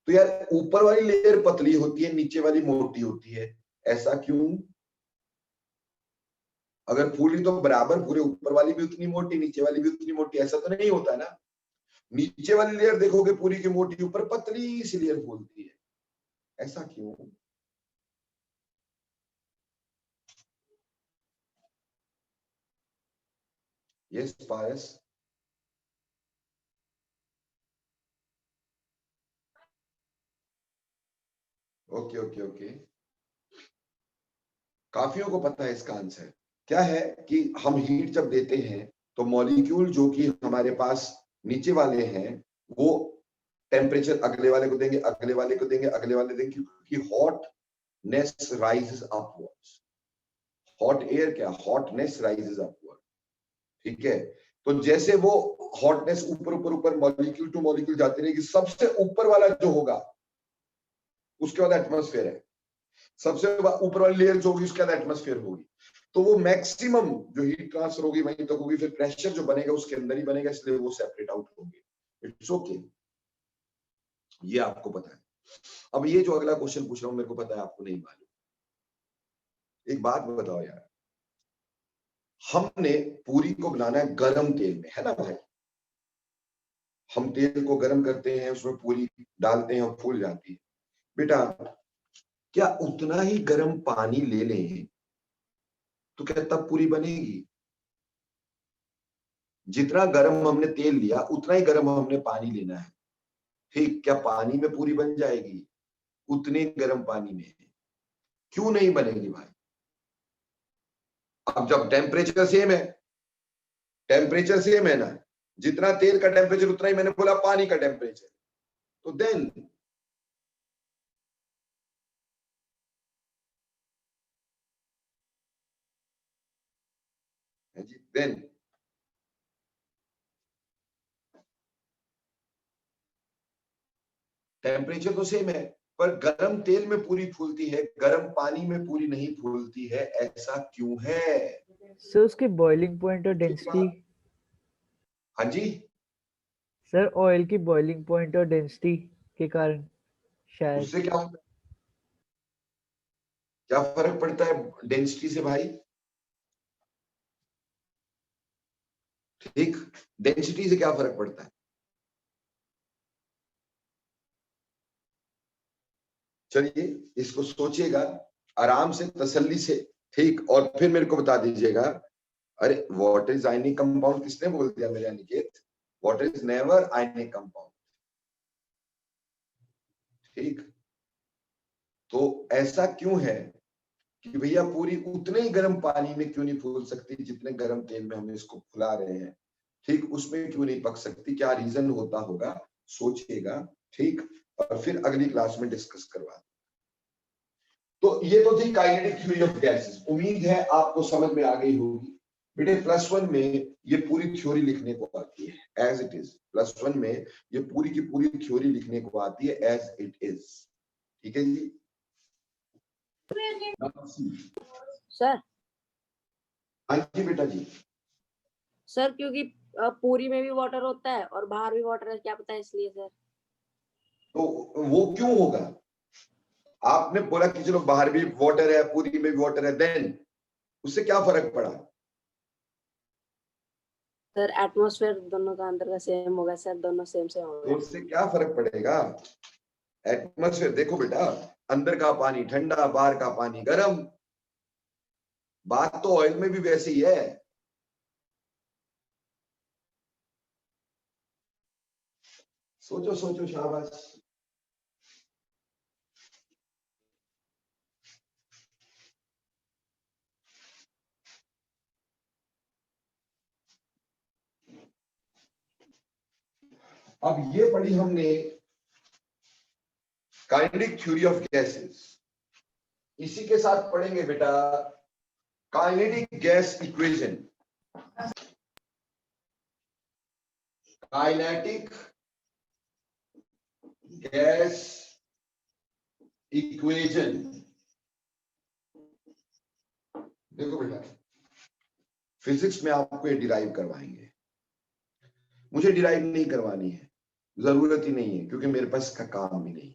तो यार ऊपर वाली लेयर पतली होती है, नीचे वाली मोटी होती है, ऐसा क्यों? अगर फूली तो बराबर पूरे ऊपर वाली भी उतनी मोटी, नीचे वाली भी उतनी मोटी, ऐसा तो नहीं होता ना। नीचे वाली लेयर देखोगे पूरी की मोटी, ऊपर पतली सी लेयर फूलती है, ऐसा क्यों? यस पारस? ओके ओके ओके, काफियों को पता है इसका आंसर। क्या है कि हम हीट जब देते हैं तो मॉलिक्यूल जो कि हमारे पास नीचे वाले हैं वो टेम्परेचर अगले वाले को देंगे, अगले वाले को देंगे, अगले वाले देंगे, क्योंकि hotness rises upwards. Hot air क्या, हॉटनेस राइजेस अपवर्ड। ठीक है, तो जैसे वो हॉटनेस ऊपर ऊपर ऊपर मॉलिक्यूल टू मॉलिक्यूल जाती रहेगी, सबसे ऊपर वाला जो होगा उसके बाद एटमॉस्फेयर है, सबसे ऊपर वाली लेयर जो होगी उसके बाद एटमॉस्फेयर होगी। तो वो मैक्सिमम जो हीट ट्रांसफर होगी वहीं तक होगी, फिर प्रेशर जो बनेगा उसके अंदर ही बनेगा, इसलिए वो सेपरेट आउट होंगे। इट्स ओके, ये आपको पता है। अब ये जो अगला क्वेश्चन पूछ रहा हूं मेरे को पता है आपको नहीं मालूम। एक बात बताओ यार, हमने पूरी को बनाना है गरम तेल में, है ना भाई? हम तेल को गर्म करते हैं, उसमें पूरी डालते हैं और फूल जाती है। बेटा क्या उतना ही गर्म पानी ले लें तो क्या तब पूरी बनेगी? जितना गर्म हमने तेल लिया उतना ही गर्म हमने पानी लेना है। ठीक, क्या पानी में पूरी बन जाएगी? उतने गर्म पानी में क्यों नहीं बनेगी भाई? अब जब टेम्परेचर सेम है, टेम्परेचर सेम है ना, जितना तेल का टेम्परेचर उतना ही मैंने बोला पानी का टेम्परेचर, तो देन देन टेम्परेचर तो सेम है, पर गर्म तेल में पूरी फूलती है, गर्म पानी में पूरी नहीं फूलती है, ऐसा क्यों है? सर उसके बॉइलिंग पॉइंट और डेंसिटी। हाँ जी, सर ऑयल की बॉइलिंग पॉइंट और डेंसिटी के कारण शायद। उससे क्या होता है? क्या फर्क पड़ता है डेंसिटी से भाई? ठीक, डेंसिटी से क्या फर्क पड़ता है? चलिए इसको सोचिएगा आराम से, तसल्ली से, ठीक, और फिर मेरे को बता दीजिएगा। अरे व्हाट इज आयनिक कंपाउंड किसने बोल दिया मेरे Aniket? What is never ionic compound. ठीक, तो ऐसा क्यों है कि भैया पूरी उतने ही गर्म पानी में क्यों नहीं फूल सकती जितने गर्म तेल में हम इसको फुला रहे हैं? ठीक, उसमें क्यों नहीं पक सकती? क्या रीजन होता होगा? सोचिएगा, ठीक, और फिर अगली क्लास में डिस्कस करवा। तो ये तो थी काइनेटिक थ्योरी ऑफ गैसेस। उम्मीद है आपको समझ में आ गई होगी। बेटे +1 में ये पूरी थ्योरी लिखने को आती है एज इट इज। +1 में ये पूरी की पूरी थ्योरी लिखने को आती है एज इट इज। ठीक है जी। सर हाँ जी बेटा जी। सर क्योंकि पूरी में भी वाटर होता है और बाहर भी वाटर है, क्या पता है इसलिए सर। तो वो क्यों होगा? आपने बोला कि चलो बाहर भी वाटर है पूरी में भी वाटर है, देन उससे क्या फर्क पड़ा? सर एटमॉस्फेयर दोनों का अंदर का सेम होगा सर, दोनों सेम तो होगा। उससे क्या फर्क पड़ेगा? एटमॉस्फेयर देखो बेटा, अंदर का पानी ठंडा, बाहर का पानी गर्म। बात तो ऑयल में भी वैसे ही है। सोचो सोचो, शाबाश। अब ये पढ़ी हमने काइनेटिक थ्योरी ऑफ गैसेस। इसी के साथ पढ़ेंगे बेटा kinetic gas equation. Kinetic gas equation. देखो बेटा, फिजिक्स में आपको ये डिराइव करवाएंगे। मुझे डिराइव नहीं करवानी है, जरूरत ही नहीं है, क्योंकि मेरे पास इसका काम भी नहीं।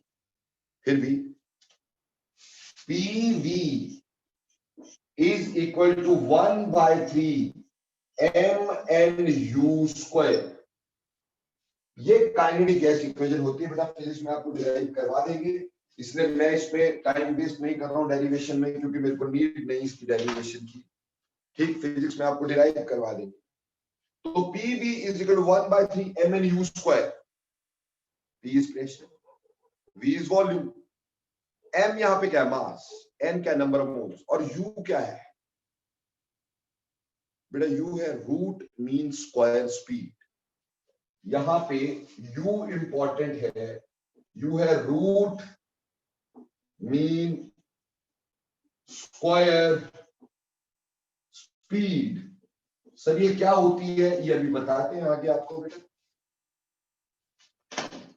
फिर भी PV is equal to 1/3 mNu²। ये काइनेटिक गैस इक्वेशन होती है बेटा। फिजिक्स में आपको डिराइव करवा देंगे, इसलिए मैं इस पे टाइम वेस्ट नहीं कर रहा हूँ डेरिवेशन में, क्योंकि मेरे को नीड नहीं इसकी डेरिवेशन की। ठीक, फिजिक्स में आपको डिराइव करवा देंगे। तो PV is equal to 1/3 mNu²। P is pressure, V is volume, M यहाँ पे क्या है? मास, N क्या? नंबर ऑफ मोल्स, और U क्या है बेटा? U है रूट मीन स्क्वायर स्पीड। यहां पे U इंपॉर्टेंट है। U है root mean square speed. Sir ये क्या होती है ये अभी बताते हैं आगे आपको बेटा।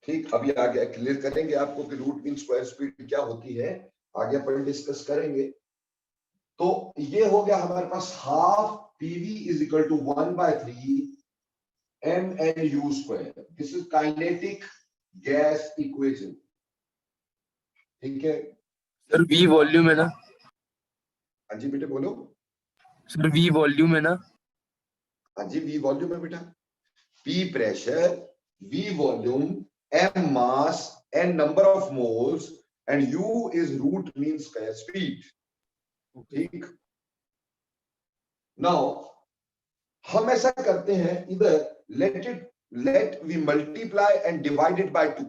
ठीक, अभी आगे क्लियर करेंगे आपको कि रूट मीन स्क्वायर स्पीड क्या होती है, आगे अपन डिस्कस करेंगे। तो ये हो गया हमारे पास half PV is equal to 1/3 mNu²। This is kinetic gas equation. ठीक है सर V वॉल्यूम है ना? हाँ जी बेटे बोलो। सर V वॉल्यूम है ना? हाँ जी, V वॉल्यूम है बेटा। P pressure, V volume, M mass, N number of moles and U is root mean square speed. ठीक, नाउ हम ऐसा करते हैं, इधर let we multiply and divided by 2।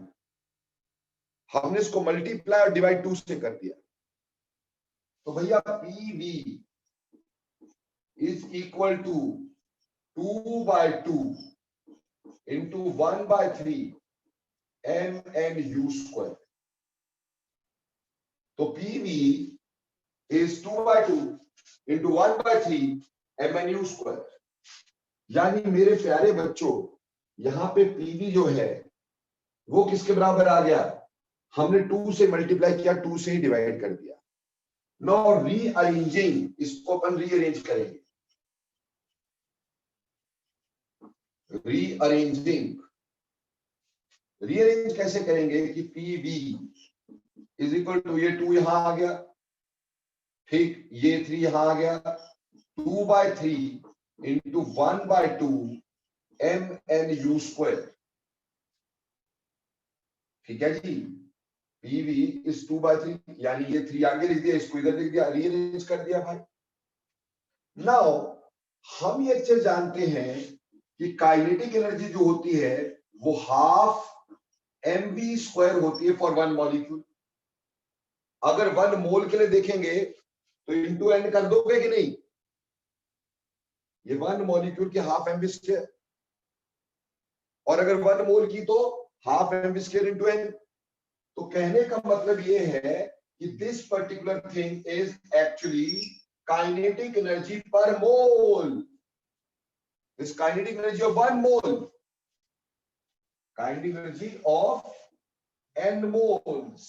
हमने इसको मल्टीप्लाई और डिवाइड 2 से कर दिया। तो भैया PV is equal to 2/2 into 1/3 mNu²। तो PV इज 2/2 इंटू 1/3 mNu²। यानी मेरे प्यारे बच्चों, यहां पे PV जो है वो किसके बराबर आ गया? हमने 2 से मल्टीप्लाई किया, 2 से ही डिवाइड कर दिया। नाउ रीअरेंजिंग, इसको अपन रीअरेंज करेंगे। रीअरेंज कैसे करेंगे कि PV इज इक्वल टू, ये 2 यहां आ गया, ठीक, ये 3 यहां आ गया, 2/3 इंटू 1/2 mNu²। ठीक है जी। PV इज 2/3, यानी ये 3 आगे लिख दिया, इसको इधर लिख दिया, रीअरेंज कर दिया भाई। नाउ हम ये अच्छे जानते हैं कि काइनेटिक एनर्जी जो होती है वो हाफ mv² होती है फॉर 1 मॉलिक्यूल। अगर 1 मोल के लिए देखेंगे तो इंटू एन कर दोगे कि नहीं? ये 1 मॉलिक्यूल की हाफ mv², और अगर 1 मोल की तो half M square into N. तो कहने का मतलब ये है कि this particular thing is actually kinetic energy per mole, this kinetic energy of 1 mole, kinetic energy of n moles.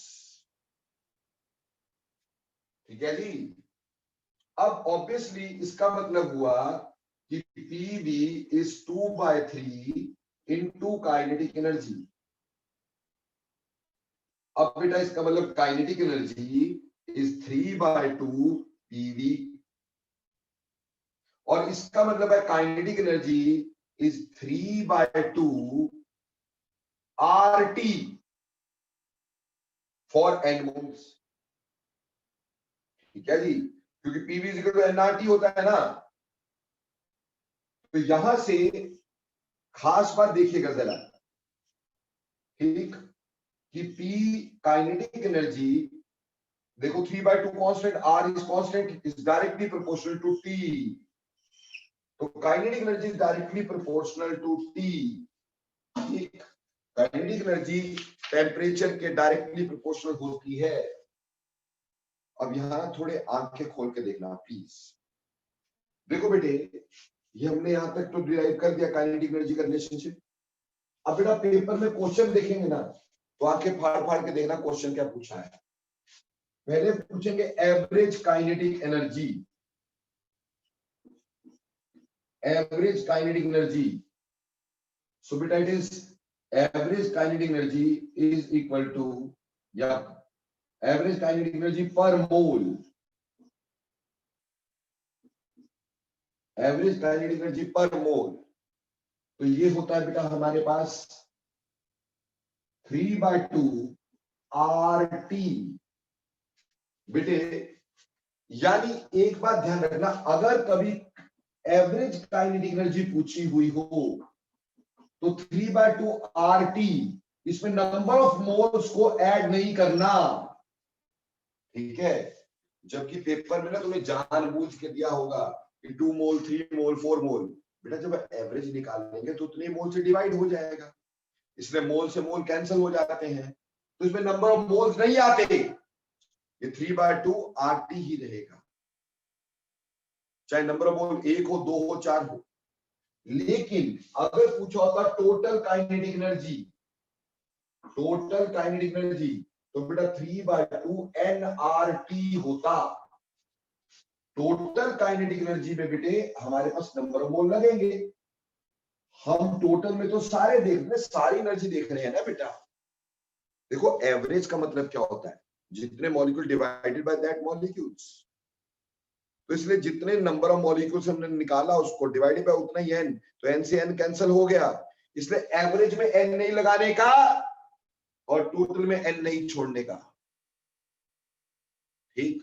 ठीक है जी। अब ऑब्वियसली इसका मतलब हुआ कि PV is 2/3 into kinetic energy. अब बेटा इसका मतलब काइनेटिक एनर्जी इज 3/2 PV, और इसका मतलब है kinetic energy is 3/2 RT for n moles. ठीक है जी, क्योंकि PV is equal to nRT होता है ना। तो यहां से खास बात देखिएगा जरा, ठीक, कि P काइनेटिक एनर्जी देखो 3/2 constant, R is constant, is directly proportional to T। तो kinetic energy is directly proportional to T। ठीक, काइनेटिक एनर्जी टेम्परेचर के डायरेक्टली प्रोपोर्शनल होती है। अब यहां थोड़े आंखें खोल के देखना प्लीज। देखो बेटे, ये हमने यहां तक तो डिराइव कर दिया काइनेटिक एनर्जी का रिलेशनशिप। अब बेटा पेपर में क्वेश्चन देखेंगे ना, तो आंखें फाड़ फाड़ के देखना क्वेश्चन क्या पूछा है। पहले पूछेंगे average kinetic energy, average kinetic energy. So बेटा it is average kinetic energy is equal to, या average kinetic energy per mole, average kinetic energy per मोल। तो ये होता है बेटा हमारे पास 3/2 RT। बेटे यानी एक बात ध्यान रखना, अगर कभी एवरेज काइनेटिक एनर्जी पूछी हुई हो तो 3/2 RT, इसमें नंबर ऑफ मोल्स को ऐड नहीं करना। ठीक है, जबकि पेपर में ना तुम्हें जानबूझ के दिया होगा कि 2 मोल 3 मोल 4 मोल। बेटा जब एवरेज निकालेंगे तो उतने मोल से डिवाइड हो जाएगा, इसलिए मोल से मोल कैंसिल हो जाते हैं, तो इसमें नंबर ऑफ मोल्स नहीं आते। ये 3/2 RT ही रहेगा, चाहे नंबर ऑफ मोल 1 हो 2 हो 4 हो। लेकिन अगर पूछा होता total kinetic energy, total kinetic energy, तो बेटा 3/2 nRT होता। टोटल काइनेटिक एनर्जी में बेटे हमारे पास नंबर ऑफ मोल लगेंगे। हम टोटल में तो सारे देख रहे हैं, सारी एनर्जी देख रहे हैं ना बेटा। देखो एवरेज का मतलब क्या होता है, जितने molecule divided by that molecules. तो इसलिए जितने नंबर ऑफ मॉलिक्यूल्स हमने निकाला उसको डिवाइडेड बाय उतना ही n, तो n से n कैंसिल हो गया, इसलिए एवरेज में n नहीं लगाने का और टोटल में n नहीं छोड़ने का। ठीक,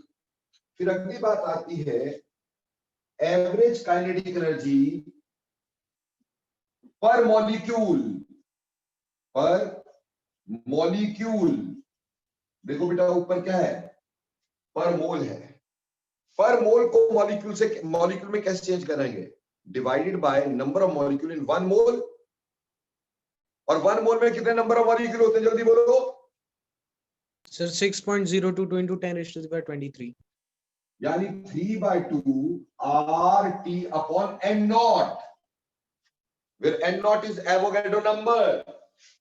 फिर अगली बात आती है average kinetic energy per molecule, पर मॉलिक्यूल। देखो बेटा ऊपर क्या है, पर मोल है। पर मोल को मॉलिक्यूल से, मॉलिक्यूल में कैसे चेंज करेंगे, divided by number of molecule इन 1 मोल। और 1 मोल में कितने नंबर ऑफ मॉलिक्यूल होते हैं, जल्दी बोलो सर 6.022 into 10⁻23, यानी 3/2 RT upon n naught, where n naught is Avogadro number।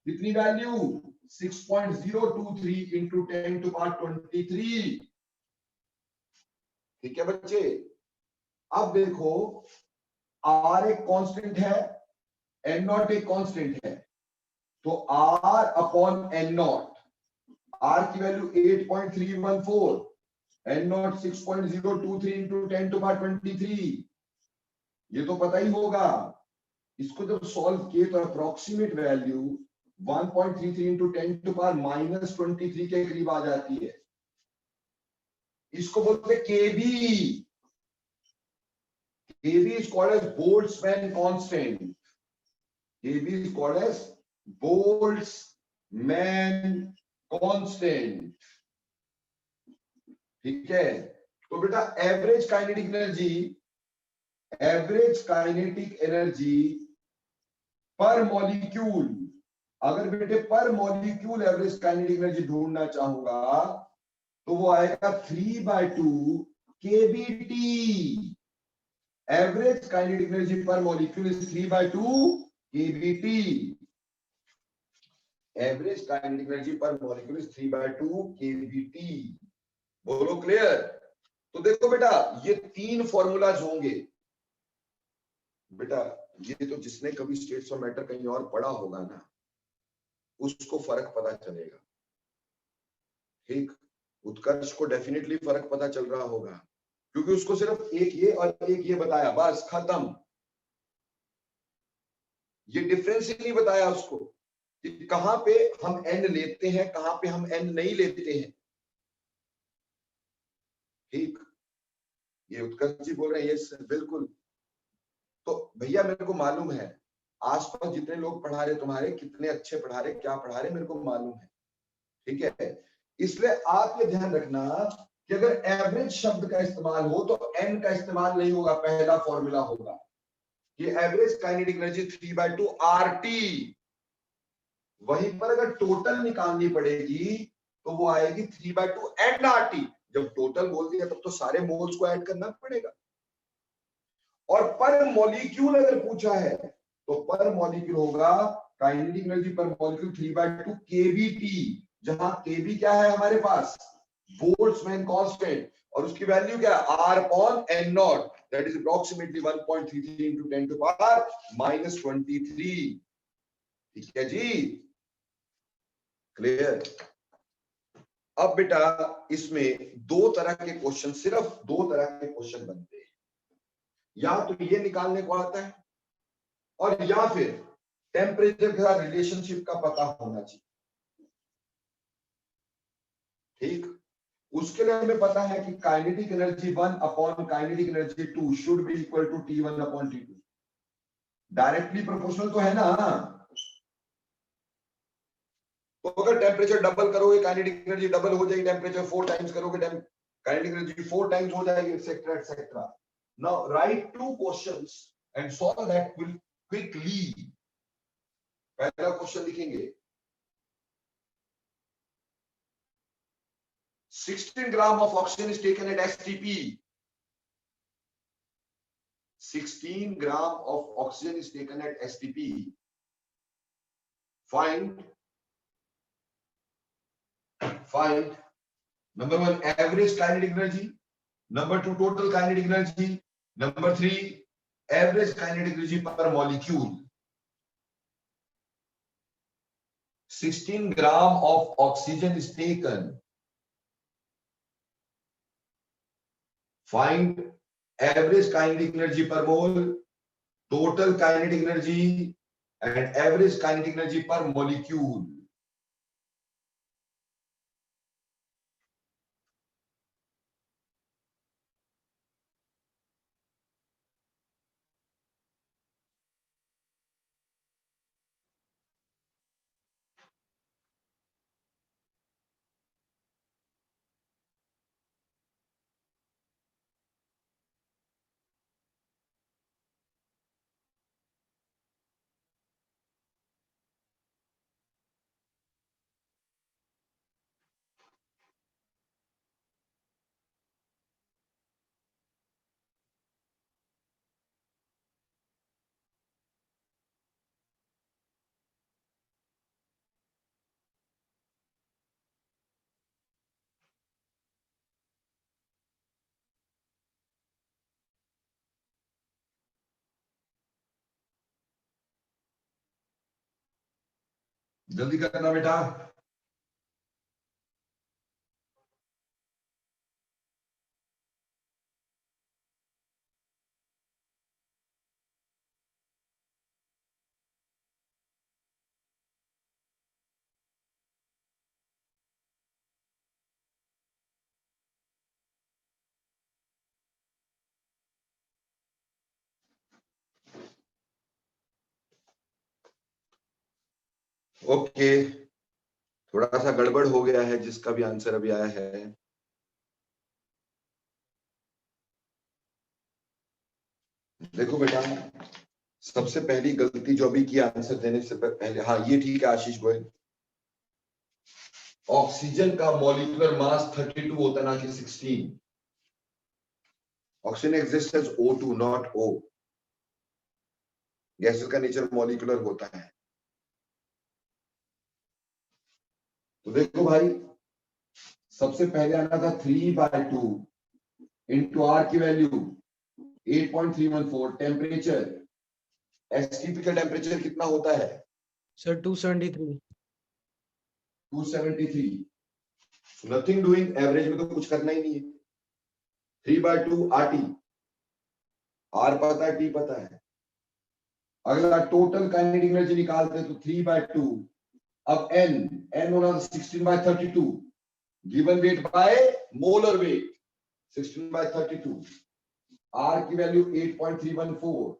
कितनी वैल्यू, 6.023 into 10⁻23। ठीक है बच्चे। अब देखो R एक कांस्टेंट है, n naught एक कांस्टेंट है, तो R upon n naught, R की वैल्यू 8.314, n naught 6.023 into 10⁻23। ये तो पता ही होगा। इसको जब सॉल्व किए तो अप्रोक्सीमेट वैल्यू 1.33 into 10⁻−23 के करीब आ जाती है। इसको बोलते हैं KB. KB is called as Boltzmann constant. KB is called as Boltzmann constant. ठीक है, तो बेटा average kinetic energy, average kinetic energy per molecule, अगर बेटे पर मॉलिक्यूल एवरेज काइनेटिक एनर्जी ढूंढना चाहूंगा तो वो आएगा 3/2 kBT। Average kinetic energy per molecule is 3/2 kBT। Average kinetic energy per molecule is 3/2 kBT। बोलो क्लियर। तो देखो बेटा ये 3 फॉर्मूलाज होंगे बेटा। ये तो जिसने कभी स्टेट्स ऑफ मैटर कहीं और पढ़ा होगा ना उसको फर्क पता चलेगा। ठीक, उत्कर्ष को डेफिनेटली फर्क पता चल रहा होगा क्योंकि उसको सिर्फ एक ये और एक ये बताया, बस खत्म। ये डिफरेंस ही नहीं बताया उसको कि कहां पे हम एन लेते हैं, कहां पे हम एन नहीं लेते हैं। ठीक, ये उत्कर्ष जी बोल रहे हैं, यस बिल्कुल। तो भैया मेरे को मालूम है आसपास जितने लोग पढ़ा रहे तुम्हारे, कितने अच्छे पढ़ा रहे, क्या पढ़ा रहे, मेरे को मालूम है। ठीक है, इसलिए आप ये ध्यान रखना कि अगर एवरेज शब्द का इस्तेमाल हो तो एन का इस्तेमाल नहीं होगा, पहला फॉर्मूला होगा कि एवरेज काइनेटिक एनर्जी 3/2 RT। वहीं पर अगर टोटल निकालनी पड़ेगी तो वो आएगी 3/2 NRT। जब टोटल बोल दिया तब तो सारे मोल्स को ऐड करना पड़ेगा। और पर मॉलिक्यूल अगर पूछा है तो पर मॉलिक्यूल होगा kinetic energy per molecule 3/2 kBT, जहां kB क्या है हमारे पास, बोल्ट्जमैन कांस्टेंट, और उसकी वैल्यू क्या है, R/N0, that is approximately 1.33 into 10 to power -23। ठीक है जी, क्लियर। अब बेटा इसमें दो तरह के क्वेश्चन, सिर्फ दो तरह के क्वेश्चन बनते हैं, या तो ये निकालने को आता है और या फिर टेम्परेचर के साथ रिलेशनशिप का पता होना चाहिए। ठीक, उसके लिए हमें पता है कि kinetic energy 1 upon kinetic energy 2 should be equal to T1 upon T2। Directly proportional तो है ना। तो अगर टेम्परेचर डबल करोगे काइनेटिक एनर्जी डबल हो जाएगी, टेम्परेचर 4 टाइम्स करोगे काइनेटिक एनर्जी 4 टाइम्स हो जाएगी, etcetera etcetera. Now write 2 questions and solve that quickly. पहला क्वेश्चन लिखेंगे, 16 gram of oxygen is taken at STP. 16 gram of oxygen is taken at STP. Find number 1 average kinetic energy, number 2 total kinetic energy, number 3 average kinetic energy per molecule. 16 gram of oxygen is taken. Find average kinetic energy per mole, total kinetic energy, and average kinetic energy per molecule. जल्दी करना बेटा। ओके, थोड़ा सा गड़बड़ हो गया है जिसका भी आंसर अभी आया है। देखो बेटा सबसे पहली गलती जो अभी की आंसर देने से पहले, हाँ ये ठीक है आशीष गोयल, ऑक्सीजन का मॉलिक्यूलर मास 32 होता है ना कि 16। Oxygen exist as O2 not O। Gases का नेचर मॉलिक्यूलर होता है। तो देखो भाई, सबसे पहले आना था 3/2 इंटू आर की वैल्यू 8.314। टेम्परेचर, एसटीपी का टेम्परेचर कितना होता है सर 273। 273। नथिंग डूइंग, एवरेज में तो कुछ करना ही नहीं है। 3/2 RT, आर पता है, टी पता है। अगला टोटल काइनेटिक एनर्जी निकालते हैं तो 3/2, अब n होना 16/32 given weight by molar weight 16/32। R की वैल्यू 8.314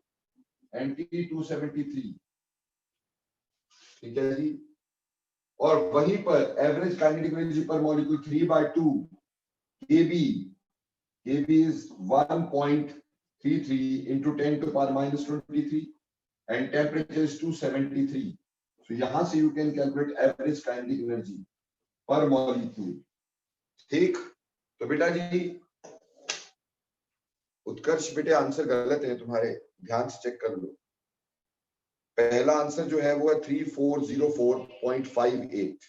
एंड T 273। ठीक है जी। और वहीं पर average kinetic energy per molecule 3/2 kb is 1.33 into 10 to the power minus 23 and temperature is 273. So यहां से you can calculate average kinetic energy per molecule. ठीक, तो बेटा जी उत्कर्ष बेटे आंसर गलत है तुम्हारे, ध्यान से चेक कर लो। पहला आंसर जो है वो है 3404.58।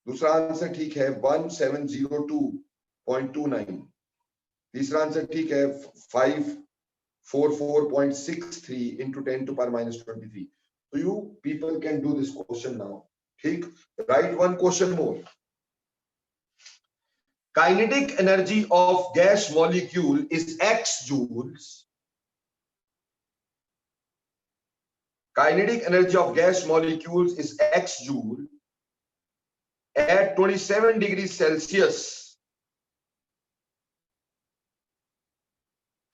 दूसरा आंसर ठीक है 1702.29। तीसरा आंसर ठीक है 544.63 into 10 to the power minus 23. So you people can do this question now. ठीक, write one question more. Kinetic energy of gas molecule is x joules. Kinetic energy of gas molecules is x joule at 27 degrees Celsius.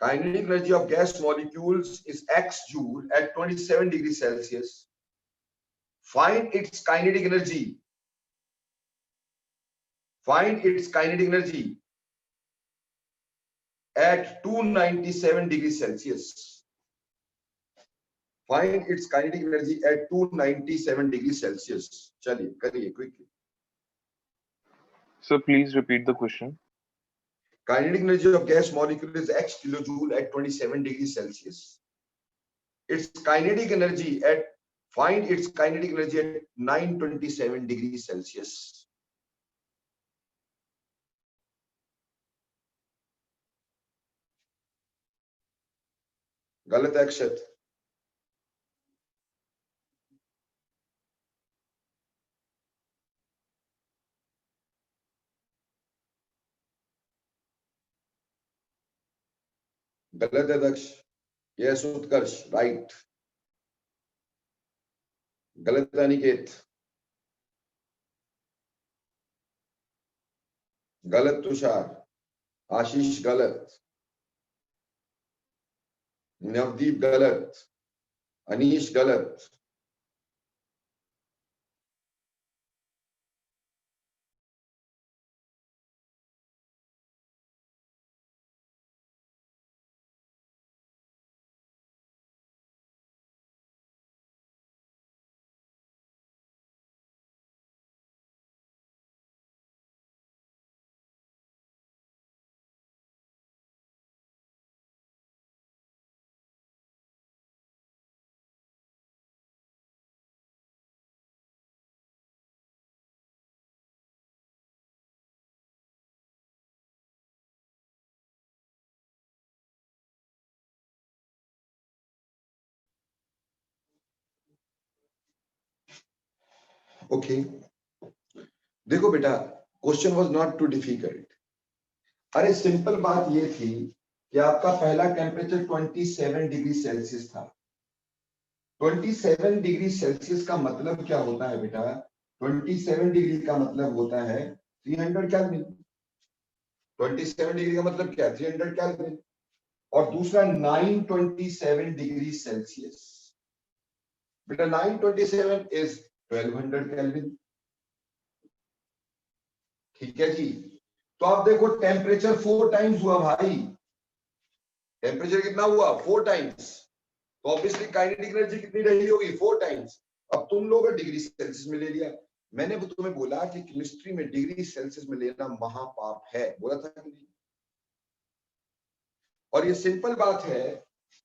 Kinetic energy of gas molecules is x joule at 27 degrees Celsius. Find its kinetic energy. Find its kinetic energy at 297 degrees Celsius. Find its kinetic energy at 297 degrees Celsius. चलिए करिए quickly. Sir, please repeat the question. Kinetic energy of gas molecule is x kilojoule at 27 degrees Celsius. Its kinetic energy at, find its kinetic energy at 927 degrees Celsius. गलत है अक्षत। गलत है दक्ष। यस उत्कर्ष, राइट। गलत है अनिकेत। गलत तुषार। आशीष गलत। नवदीप गलत। अनीश गलत। ओके, देखो बेटा question was not too difficult. अरे सिंपल बात ये थी कि आपका पहला टेम्परेचर 27 डिग्री सेल्सियस था। 27 डिग्री सेल्सियस का मतलब क्या होता है बेटा? 27 डिग्री का मतलब होता है 300 केल्विन। 27 डिग्री का मतलब क्या? 300 केल्विन। और दूसरा 927 डिग्री सेल्सियस बेटा, 927 इज 1200 केल्विन। ठीक है जी। तो आप देखो टेम्परेचर 4 टाइम्स हुआ भाई। टेम्परेचर कितना हुआ? 4 टाइम्स। तो ऑब्वियसली काइनेटिक एनर्जी कितनी रही होगी 4 टाइम्स। अब तुम लोग डिग्री सेल्सियस में ले लिया, मैंने वो तुम्हें बोला कि केमिस्ट्री में डिग्री सेल्सियस में लेना महापाप है, बोला था कि नहीं? और ये सिंपल बात है,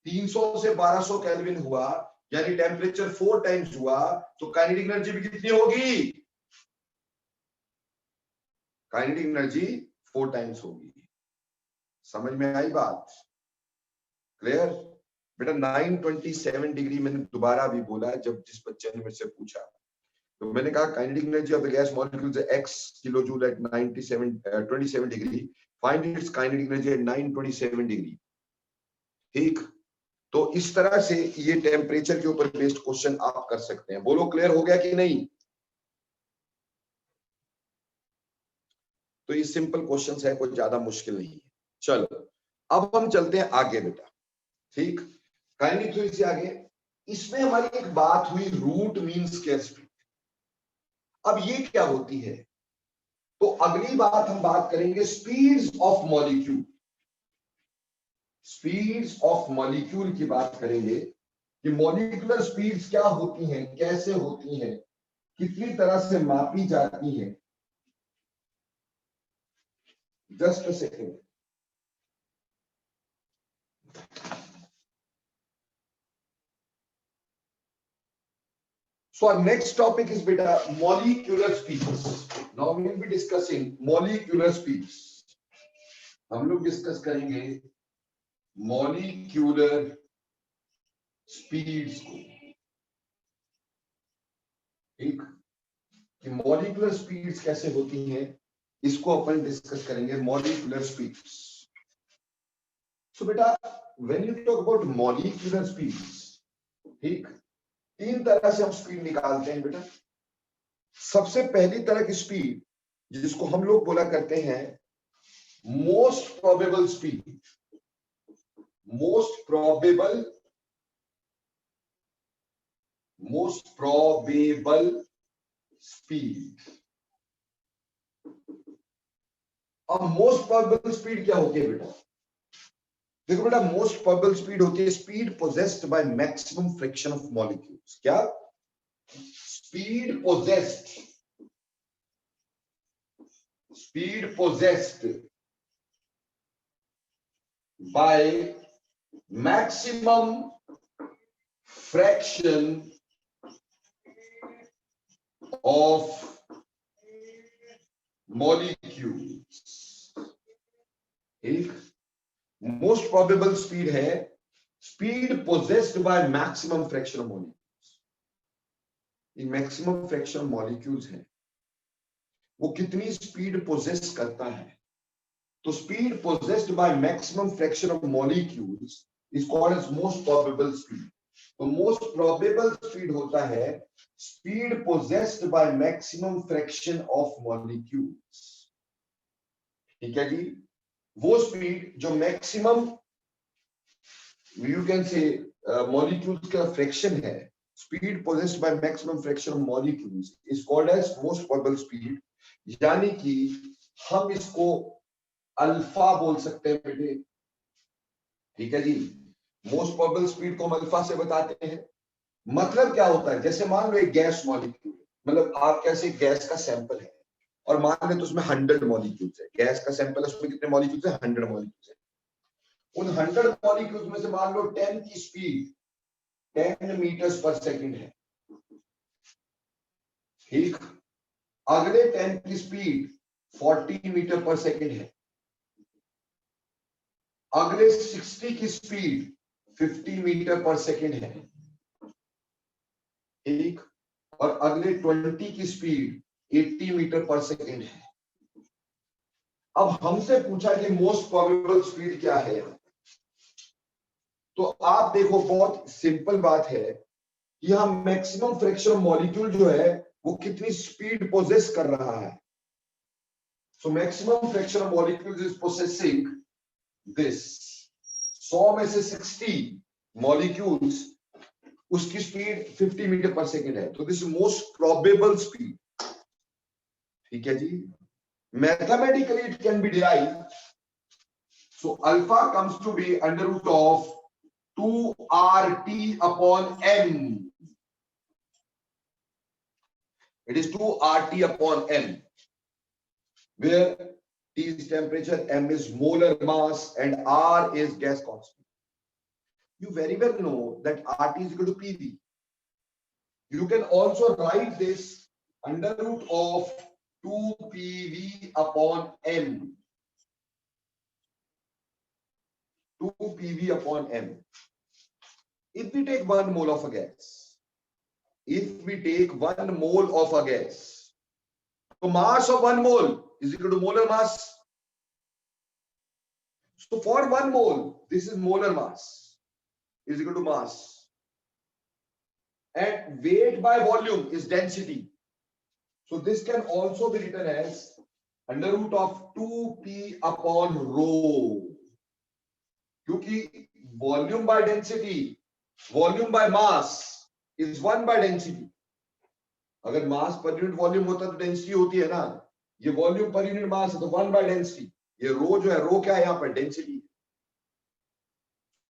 300 से 1200 केल्विन हुआ यानी टेम्परेचर 4 टाइम्स हुआ, तो काइनेटिक एनर्जी भी कितनी होगी? काइनेटिक एनर्जी 4 टाइम्स होगी। समझ में आई बात? क्लियर? बेटा 927 डिग्री मैंने दोबारा भी बोला, जब जिस बच्चे ने मुझसे पूछा तो मैंने कहा kinetic energy of the gas molecules x kilojoule at 27 degree, find its kinetic energy at 927 degree. ठीक, तो इस तरह से ये टेम्परेचर के ऊपर बेस्ड क्वेश्चन आप कर सकते हैं। बोलो क्लियर हो गया कि नहीं? तो ये सिंपल क्वेश्चंस है, कोई ज्यादा मुश्किल नहीं है। चलो अब हम चलते हैं आगे बेटा। ठीक, काइनेटिक थ्योरी से आगे इसमें हमारी एक बात हुई, रूट मीन स्क्वायर स्पीड। अब ये क्या होती है? तो अगली बात हम बात करेंगे speeds of molecule. Speeds of molecule की बात करेंगे कि मॉलिक्यूलर स्पीड्स क्या होती हैं, कैसे होती हैं, कितनी तरह से मापी जाती हैं। Just a second. So our next topic is beta molecular speeds. Now we will be discussing molecular speeds. हम लोग डिस्कस करेंगे molecular speeds को। ठीक, कि molecular speeds कैसे होती हैं, इसको अपन डिस्कस करेंगे, molecular speeds. So बेटा when you talk about molecular speeds, ठीक, 3 तरह से हम स्पीड निकालते हैं बेटा। सबसे पहली तरह की स्पीड जिसको हम लोग बोला करते हैं most probable speed. Most probable speed. अब मोस्ट प्रोबेबल स्पीड क्या होती है बेटा? देखो बेटा, मोस्ट प्रोबेबल स्पीड होती है speed possessed by maximum friction of molecules. क्या? Speed possessed by maximum fraction of molecules. ठीक, मोस्ट प्रोबेबल स्पीड है speed possessed by maximum fraction of molecules. ये मैक्सिमम फ्रैक्शन मॉलिक्यूल्स है, वो कितनी स्पीड पोजेस करता है? तो speed possessed by maximum fraction of molecules is called as most probable speed. तो मोस्ट प्रोबेबल स्पीड होता है speed possessed by maximum fraction of molecules. ठीक है जी, वो स्पीड जो maximum you can say molecules का फ्रैक्शन है, speed possessed by maximum fraction of molecules is called as most probable speed. यानी कि हम इसको अल्फा बोल सकते हैं बेटे। ठीक है जी, मोस्ट प्रोबेबल स्पीड को हम अल्फा से बताते हैं। मतलब क्या होता है, जैसे मान लो एक गैस मॉलिक्यूल, मतलब आप कैसे गैस का सैंपल है और मान लें तो उसमें 100 मॉलिक्यूल्स है। गैस का सैंपल है, उसमें कितने मॉलिक्यूल्स है? 100 मॉलिक्यूल्स है। उन 100 मॉलिक्यूल्स में से मान लो 10 की स्पीड 10 मीटर्स पर सेकंड है। ठीक, अगले 10 की स्पीड 40 मीटर पर सेकंड है, अगले 60 की स्पीड 50 मीटर पर सेकंड है। ठीक, और अगले 20 की स्पीड 80 मीटर पर सेकंड है। अब हमसे पूछा कि मोस्ट प्रोबेबल स्पीड क्या है? तो आप देखो, बहुत सिंपल बात है कि यहां मैक्सिमम फ्रैक्शन मॉलिक्यूल जो है वो कितनी स्पीड पोजेस कर रहा है। So maximum fraction molecule is possessing this. 100 में से 60 मॉलिक्यूल्स, उसकी स्पीड 50 मीटर पर सेकेंड है। तो दिस मोस्ट प्रोबेबल स्पीड। ठीक है जी, mathematically it can be derived. So alpha comes to be under root of 2RT upon M. It is 2RT upon M, where T is temperature, M is molar mass, and R is gas constant. You very well know that RT is equal to PV. You can also write this under root of 2 PV upon M. 2 PV upon M. If we take 1 mole of a gas, so mass of 1 mole is equal to molar mass. So for 1 mole, this is molar mass is equal to mass. And weight by volume is density. So this can also be written as under root of 2P upon rho. क्योंकि volume by density, volume by mass is 1 by density. अगर mass per unit volume होता तो density होती है ना, ये volume per unit mass है तो 1 by density. ये rho जो है, rho क्या है यहाँ पर? Density.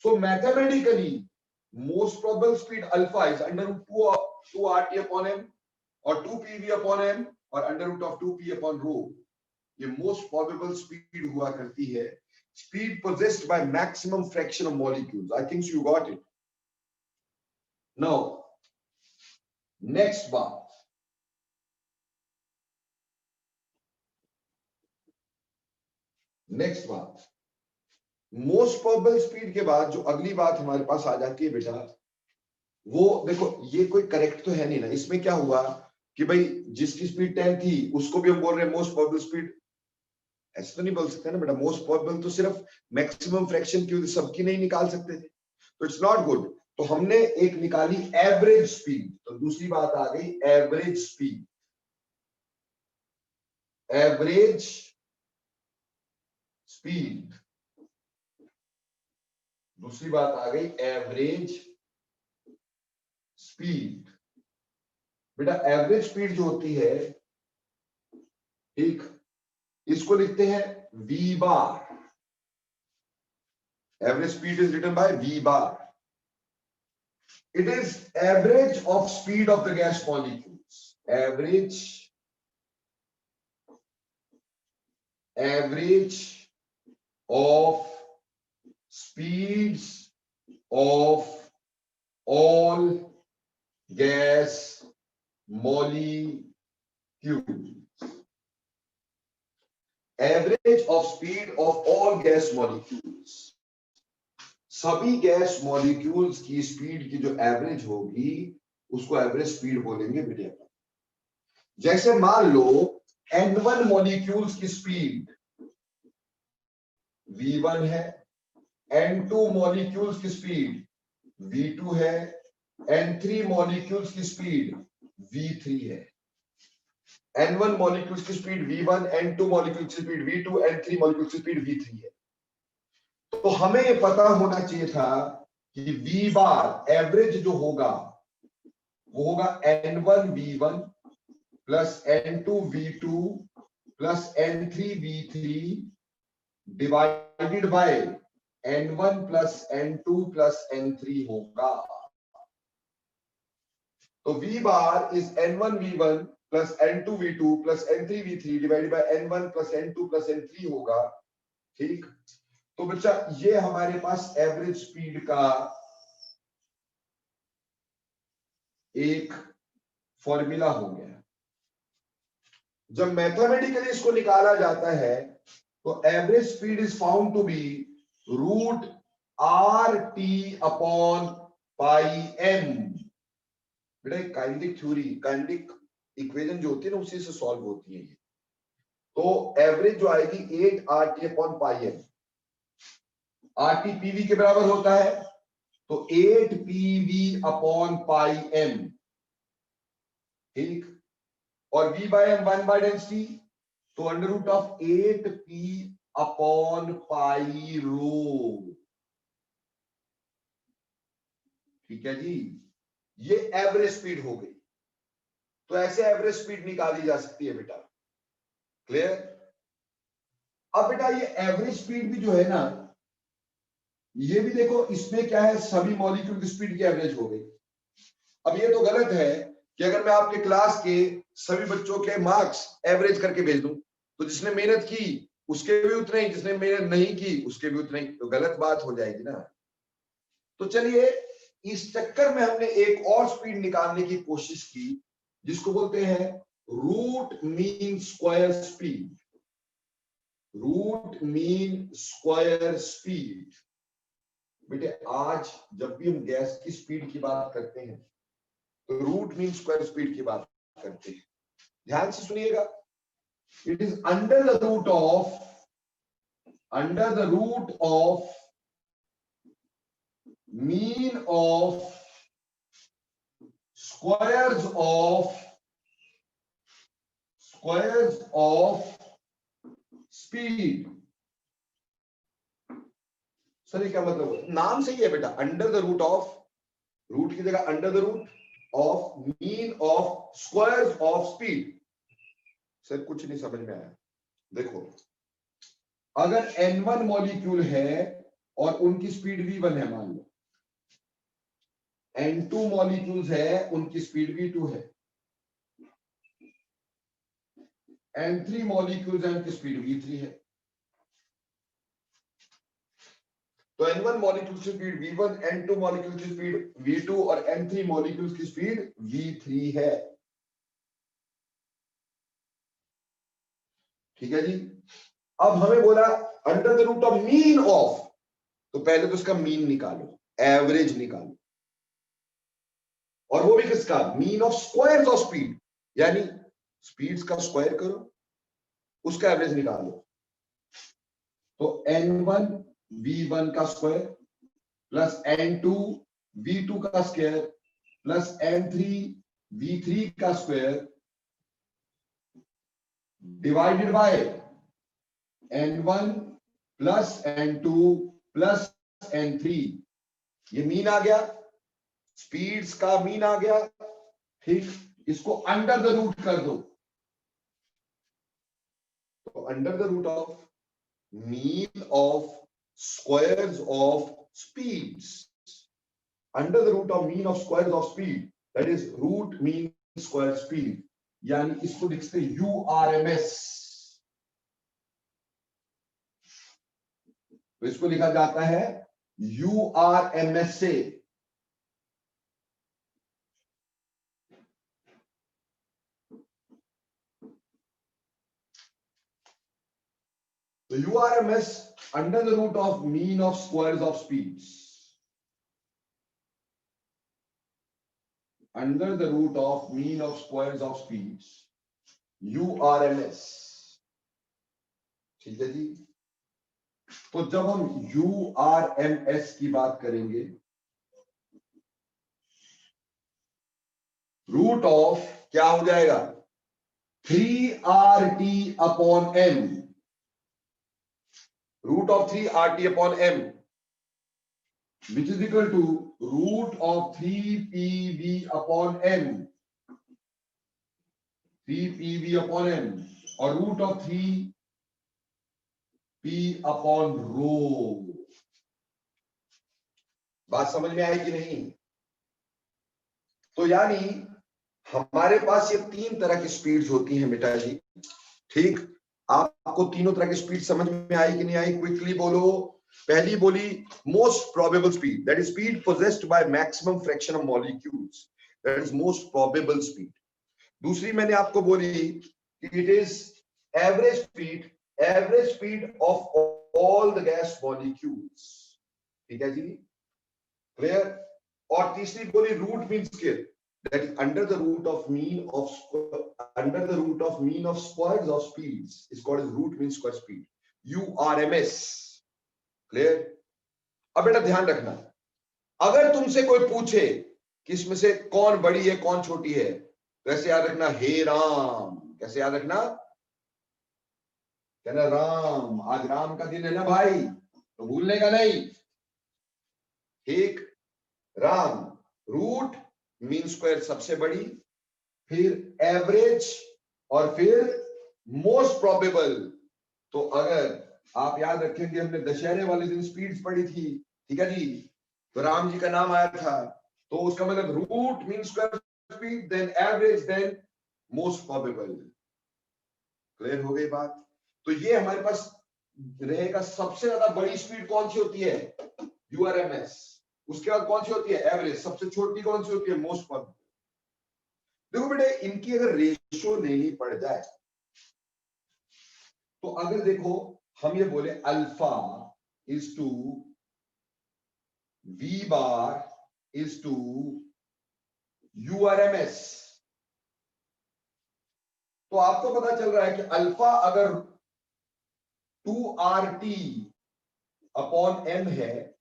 So mathematically, most probable speed alpha is under root 2 RT upon M or 2 PV upon M or under root of 2P upon rho. ये most probable speed हुआ करती है, speed possessed by maximum fraction of molecules. I think you got it. Now, next बात. नेक्स्ट बात, मोस्ट प्रोबेबल स्पीड के बाद जो अगली बात हमारे पास आ जाती है बेटा, वो देखो ये कोई करेक्ट तो है नहीं ना, इसमें क्या हुआ कि भाई जिसकी स्पीड 10 थी उसको भी हम बोल रहे हैं मोस्ट प्रोबेबल स्पीड, ऐसा तो नहीं बोल सकते ना बेटा। मोस्ट प्रोबेबल तो सिर्फ मैक्सिमम फ्रैक्शन की सबकी नहीं निकाल सकते थे, तो इट्स नॉट गुड। तो हमने एक निकाली एवरेज स्पीड, तो दूसरी बात आ गई एवरेज स्पीड, एवरेज स्पीड, दूसरी बात आ गई एवरेज स्पीड। बेटा एवरेज स्पीड जो होती है, ठीक, इसको लिखते हैं v bar. Average speed is written by v bar. It is average of speed of the gas molecules, average of speeds of all gas molecules, average of speed of all gas molecules, सभी गैस मॉलिक्यूल्स की स्पीड की जो एवरेज होगी उसको एवरेज स्पीड बोलेंगे बेटा। जैसे मान लो N1 मॉलिक्यूल्स की स्पीड V1 है, N2 मॉलिक्यूल्स की स्पीड V2 है, N3 मॉलिक्यूल्स की स्पीड V3 है। N1 मॉलिक्यूल्स की स्पीड V1, N2 मॉलिक्यूल्स की स्पीड V2, N3 मॉलिक्यूल्स की स्पीड V3 है। तो हमें ये पता होना चाहिए था कि V बार एवरेज जो होगा वो होगा N1 V1 plus N2 V2 plus N3 V3 divided by N1 plus N2 plus N3 होगा। तो V bar is N1 V1 plus N2 V2 plus N3 V3 divided by N1 plus N2 plus N3 होगा, ठीक। तो बच्चा ये हमारे पास एवरेज स्पीड का एक फॉर्मूला हो गया। जब मैथमेटिकली इसको निकाला जाता है तो average speed is found to be root R T upon pi M. बेटा काइनेटिक थ्योरी, काइनेटिक इक्वेशन जो होती है ना उसी से सॉल्व होती है ये। तो एवरेज जो आएगी 8 R T upon pi M. R T PV के बराबर होता है, तो 8 पीवी अपॉन पाई एम, ठीक। और v by M 1 by density, तो under root of 8 P upon pi rho, ठीक है जी। ये एवरेज स्पीड हो गई। तो ऐसे एवरेज स्पीड निकाली जा सकती है बेटा, क्लियर। अब बेटा ये एवरेज स्पीड भी जो है ना, ये भी देखो, इसमें क्या है, सभी मॉलिक्यूल की स्पीड की एवरेज हो गई। अब ये तो गलत है कि अगर मैं आपके क्लास के सभी बच्चों के मार्क्स एवरेज करके भेज दूं, तो जिसने मेहनत की उसके भी उतने ही, जिसने मेहनत नहीं की उसके भी उतने ही, तो गलत बात हो जाएगी ना। तो चलिए, इस चक्कर में हमने एक और स्पीड निकालने की कोशिश की, जिसको बोलते हैं root mean square speed. Root mean square speed. बेटे, आज जब भी हम गैस की स्पीड की बात करते हैं तो रूट मीन स्क्वायर स्पीड की बात करते हैं। ध्यान से सुनिएगा, it is under the root of mean of squares of speed. Sir ये क्या मतलब है? नाम से ही है बेटा, under the root of, root की जगह under the root of mean of squares of speed. Sir कुछ नहीं समझ में आया। देखो, अगर N1 मॉलिक्यूल है और उनकी स्पीड V1 है, मान लो N2 मॉलिक्यूल्स है, उनकी स्पीड V2 है, N3 मॉलिक्यूल्स है, उनकी स्पीड V3 है। तो N1 मॉलिक्यूल्स की स्पीड V1, N2 मॉलिक्यूल्स की स्पीड V2 और N3 मॉलिक्यूल्स की स्पीड V3 है। ठीक है जी। अब हमें बोला under the root of mean of, तो पहले तो उसका मीन निकालो, एवरेज निकालो, और वो भी किसका, mean of squares of speed, यानी स्पीड्स का स्क्वायर करो, उसका एवरेज निकालो। तो N1 V1 का स्क्वायर प्लस N2 V2 का स्क्वायर प्लस N3 V3 का square divided by N1 plus N2 plus N3। ये मीन आ गया, स्पीड्स का मीन आ गया। ठीक, इसको अंडर द रूट कर दो, तो under the root of mean of squares of speeds, under the root of mean of squares of speed, that is root mean square speed, यानी इसको लिखते URMS। तो इसको लिखा जाता है URMS से। तो URMS under the root of mean of squares of speeds, under the root of mean of squares of speeds, URMS। ठीक है जी। तो जब हम URMS की बात करेंगे, रूट ऑफ क्या हो जाएगा, 3RT upon M, root of 3RT upon M, which is equal to root of 3PV upon M, 3PV upon M, और root of 3P upon rho। बात समझ में आई कि नहीं? तो यानी हमारे पास ये तीन तरह की स्पीड्स होती हैं बेटा जी। ठीक, आपको तीनों तरह की स्पीड समझ में आई कि नहीं आई? क्विकली बोलो। पहली बोली most probable speed, that is speed possessed by maximum fraction of molecules, that is most probable speed. दूसरी मैंने आपको बोली कि it is average speed of all the gas molecules. ठीक है जी, क्लियर? और तीसरी बोली root mean scale, that is under the root of mean of squares of speeds is called as root mean square speed, URMS। Clear? अब बेटा ध्यान रखना, अगर तुमसे कोई पूछे कि इसमें से कौन बड़ी है कौन छोटी है, तो ऐसे याद रखना, हे राम। कैसे याद रखना? कहना राम, आज राम का दिन है ना भाई, तो भूलने का नहीं। ठीक, राम, रूट मीन स्क्वायर सबसे बड़ी, फिर एवरेज, और फिर मोस्ट प्रोबेबल। तो अगर आप याद रखेंगे, हमने दशहरे वाले दिन स्पीड्स पढ़ी थी, ठीक है जी। तो राम जी का नाम आया था, तो उसका मतलब root mean square speed, then average, then most probable. Clear हो गई बात? तो ये हमारे पास रहेगा। सबसे ज्यादा बड़ी स्पीड कौन सी होती है? यूआरएमएस। उसके बाद कौन सी होती है? एवरेज। सबसे छोटी कौन सी होती है? Most probable. देखो बेटे, इनकी अगर रेशियो लेनी पड़ जाए, तो अगर देखो हम ये बोले alpha is to V bar is to URMS, तो आपको पता चल रहा है कि अल्फा अगर 2RT अपॉन एम है,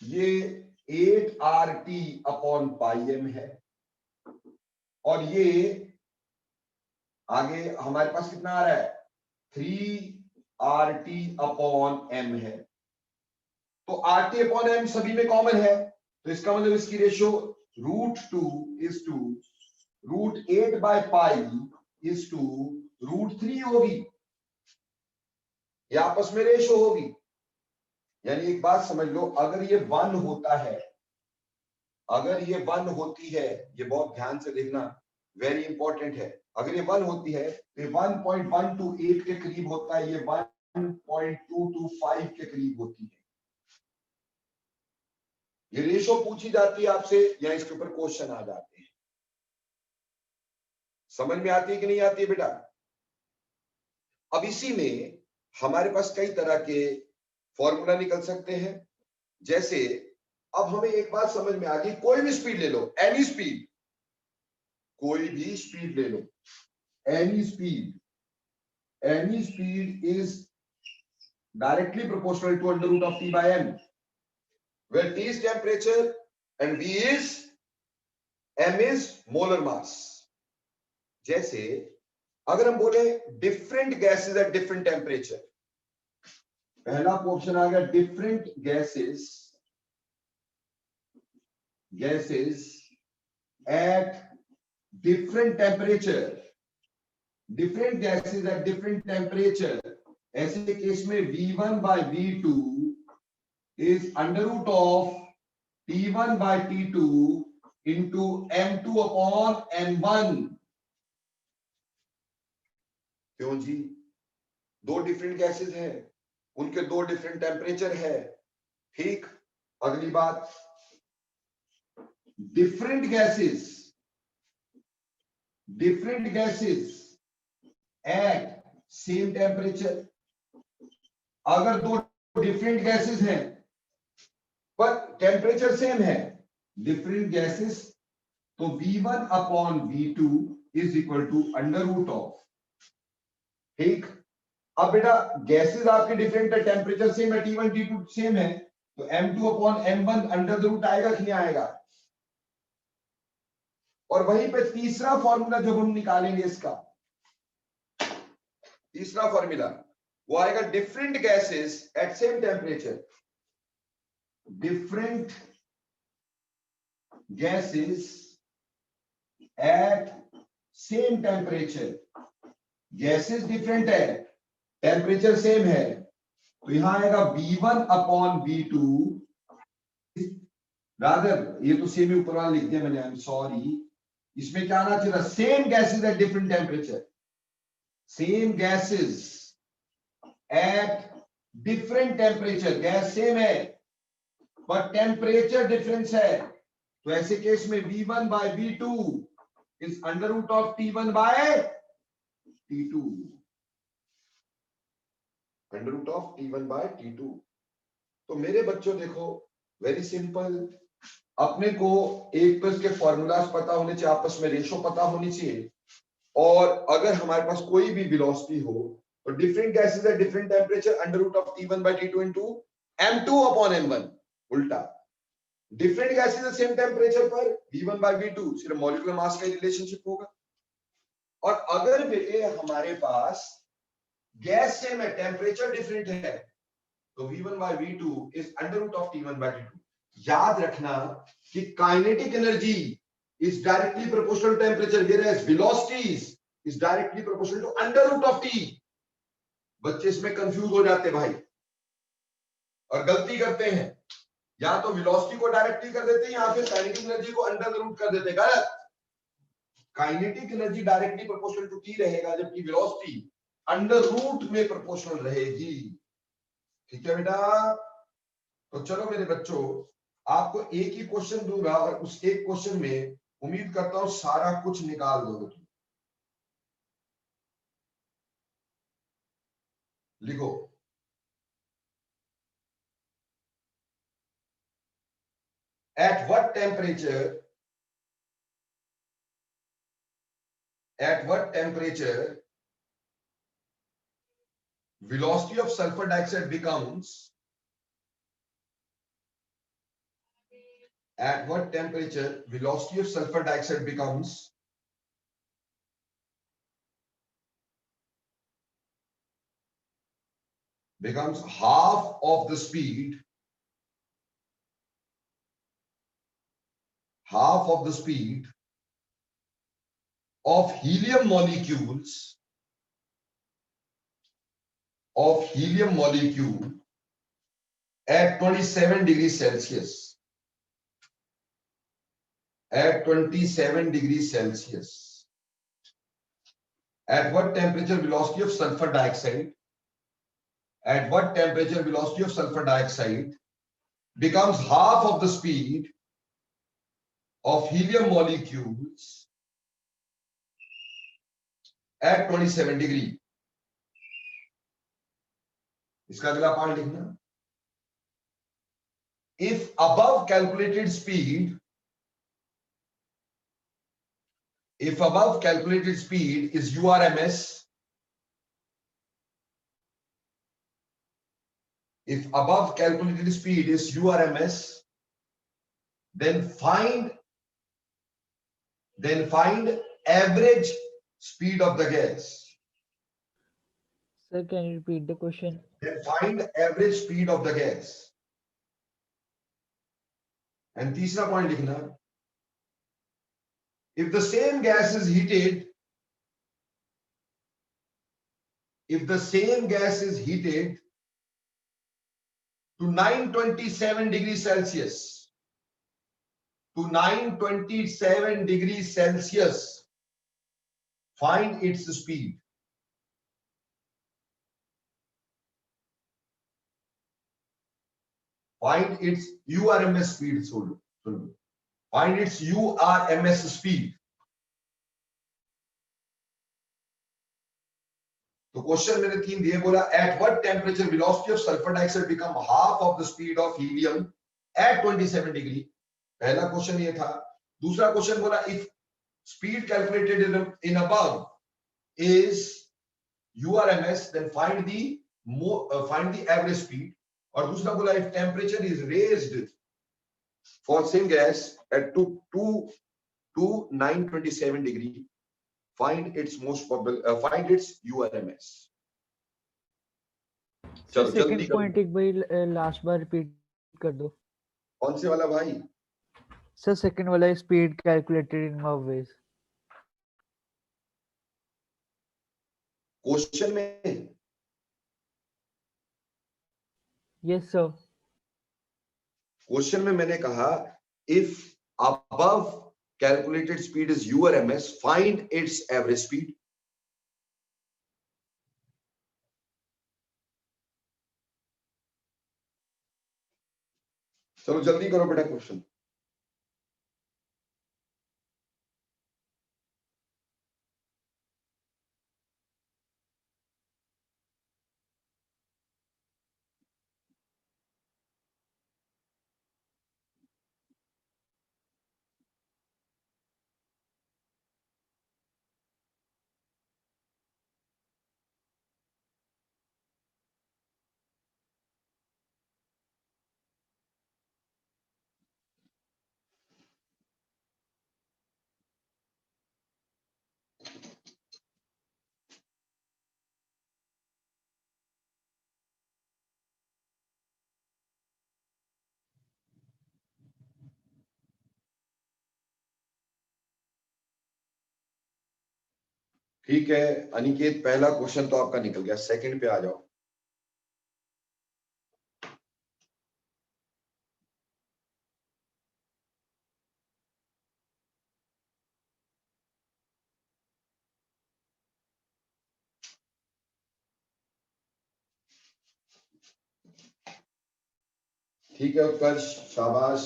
ये 8RT अपॉन पाई एम है, और ये आगे हमारे पास कितना आ रहा है? 3RT अपॉन एम है। तो RT अपॉन एम सभी में कॉमन है, तो इसका मतलब इसकी ratio √2 is to √8 by pi is to √3 होगी। ये आपस में रेशियो होगी। यानी एक बात समझ लो, अगर ये 1 होता है, अगर ये 1 होती है, ये बहुत ध्यान से देखना, वेरी इंपॉर्टेंट है। अगर ये 1 होती है तो ये 1.128 के करीब होता है, ये 1.225 के करीब होती है। ये रेशो पूछी जाती है आपसे, या इसके ऊपर क्वेश्चन आ जाते हैं। समझ में आती है कि नहीं आती है बेटा? अब इसी में हमारे पास कई तरह के फॉर्मूला निकल सकते हैं। जैसे अब हमें एक बात समझ में आ गई, कोई भी स्पीड ले लो, एनी स्पीड, कोई भी स्पीड ले लो, any speed is directly proportional to √T by m, where T is temperature and M is molar mass। जैसे अगर हम बोले different gases at different temperature, पहला ऑप्शन आ गया different gases at different temperature, different gases at different temperature. ऐसे केस में V1 by V2 is √T1 by T2 into M2 upon M1। क्यों जी? दो डिफरेंट गैसेस हैं, उनके दो डिफरेंट टेम्परेचर है। ठीक, अगली बात, different gases at same temperature. अगर दो डिफरेंट गैसेस हैं पर टेम्परेचर सेम है, डिफरेंट गैसेस, तो V1 upon V2 is equal to √। ठीक, अब बेटा गैसेस आपके डिफरेंट है, टेम्परेचर सेम है, T1 T2 सेम है, तो M2 अपॉन M1 √, आएगा कि नहीं आएगा? और वहीं पे तीसरा फॉर्मूला जब हम निकालेंगे, इसका तीसरा फॉर्मूला वो आएगा different gases at same temperature, different gases at same temperature. Gases different है, टेम्परेचर सेम है, तो यहां आएगा V1 अपॉन V2, रादर ये तो सेम ही ऊपर वाला लिख दिया मैंने, आई एम सॉरी, इसमें क्या आना चाहिए? Same gases at different temperature, same gases at different temperature. Gas same है पर टेम्परेचर डिफरेंस है, तो ऐसे केस में V1 by V2 is √T1 by T2, √T1 by T2। तो मेरे बच्चों देखो, वेरी सिंपल, अपने को एक तो इसके फॉर्मूलाज पता होने चाहिए, आपस में रेशो पता होनी चाहिए, और अगर हमारे पास कोई भी वेलोसिटी हो तो different gases at different temperature √T1 by T2 into M2 upon M1। उल्टा, different gases at same temperature पर V1 by V2 सिर्फ मॉलिक्यूलर मास का रिलेशनशिप होगा। और अगर बेटे हमारे पास गैस सेम है, टेम्परेचर डिफरेंट है, तो V1 by V2 is √T1 by T2। याद रखना कि kinetic energy is directly proportional to temperature, whereas velocities is directly proportional to √T। बच्चे इसमें कंफ्यूज हो जाते भाई। और गलती करते हैं, या तो वेलोसिटी को डायरेक्टली कर देते हैं या फिर काइनेटिक एनर्जी को अंडर द रूट कर देते हैं। गलत। Kinetic energy directly proportional to T रहेगा, जबकि वेलोसिटी अंडर रूट में प्रोपोर्शनल रहेगी। ठीक है बेटा? तो चलो मेरे बच्चों, आपको एक ही क्वेश्चन दूंगा और उस एक क्वेश्चन में उम्मीद करता हूं सारा कुछ निकाल दोगे तुम। लिखो, at what temperature velocity of sulfur dioxide becomes, at what temperature velocity of sulfur dioxide becomes half of the speed of helium molecule at 27 degrees Celsius. At 27 degrees Celsius. At what temperature velocity of sulfur dioxide? At what temperature velocity of sulfur dioxide becomes half of the speed of helium molecules at 27 degree? इसका अगला पार्ट लिखना। If above calculated speed is URMS, if above calculated speed is URMS, then find average speed of the gas. Sir, can you repeat the question? Then find average speed of the gas. And तीसरा पॉइंट लिखना, if the same gas is heated to 927 degrees Celsius, find its speed. Find its URMS speed. Find its URMS speed. तो क्वेश्चन मैंने 3 दिए, बोला at what temperature velocity of sulfur dioxide become half of the speed of helium at 27 degree. पहला क्वेश्चन ये था। दूसरा क्वेश्चन बोला if speed calculated in above is URMS, then find the average speed. और दूसरा बोला if temperature is raised for same gas at to 927 degree, find its find its URMS. Sir, चलो जल्दी second point एक भाई लास्ट बार रिपीट कर दो। कौन से वाला भाई? सर सेकंड वाला speed calculated in above ways। Question में यस सर। क्वेश्चन में मैंने कहा if above calculated speed is URMS, find its average speed. चलो जल्दी करो बेटा क्वेश्चन। ठीक है अनिकेत, पहला क्वेश्चन तो आपका निकल गया, सेकंड पे आ जाओ। ठीक है उत्कर्ष, शाबाश।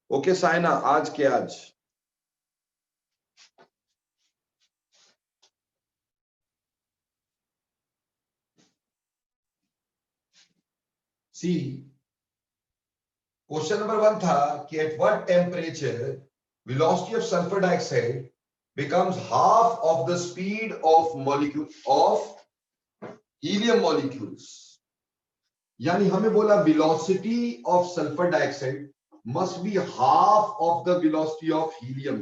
ओके साइना, आज के आज सी क्वेश्चन नंबर 1 था कि eight what temperature velocity of sulfur dioxide becomes half of the speed of molecule of helium molecules। यानी हमें बोला velocity of sulfur dioxide must be half of the velocity of helium,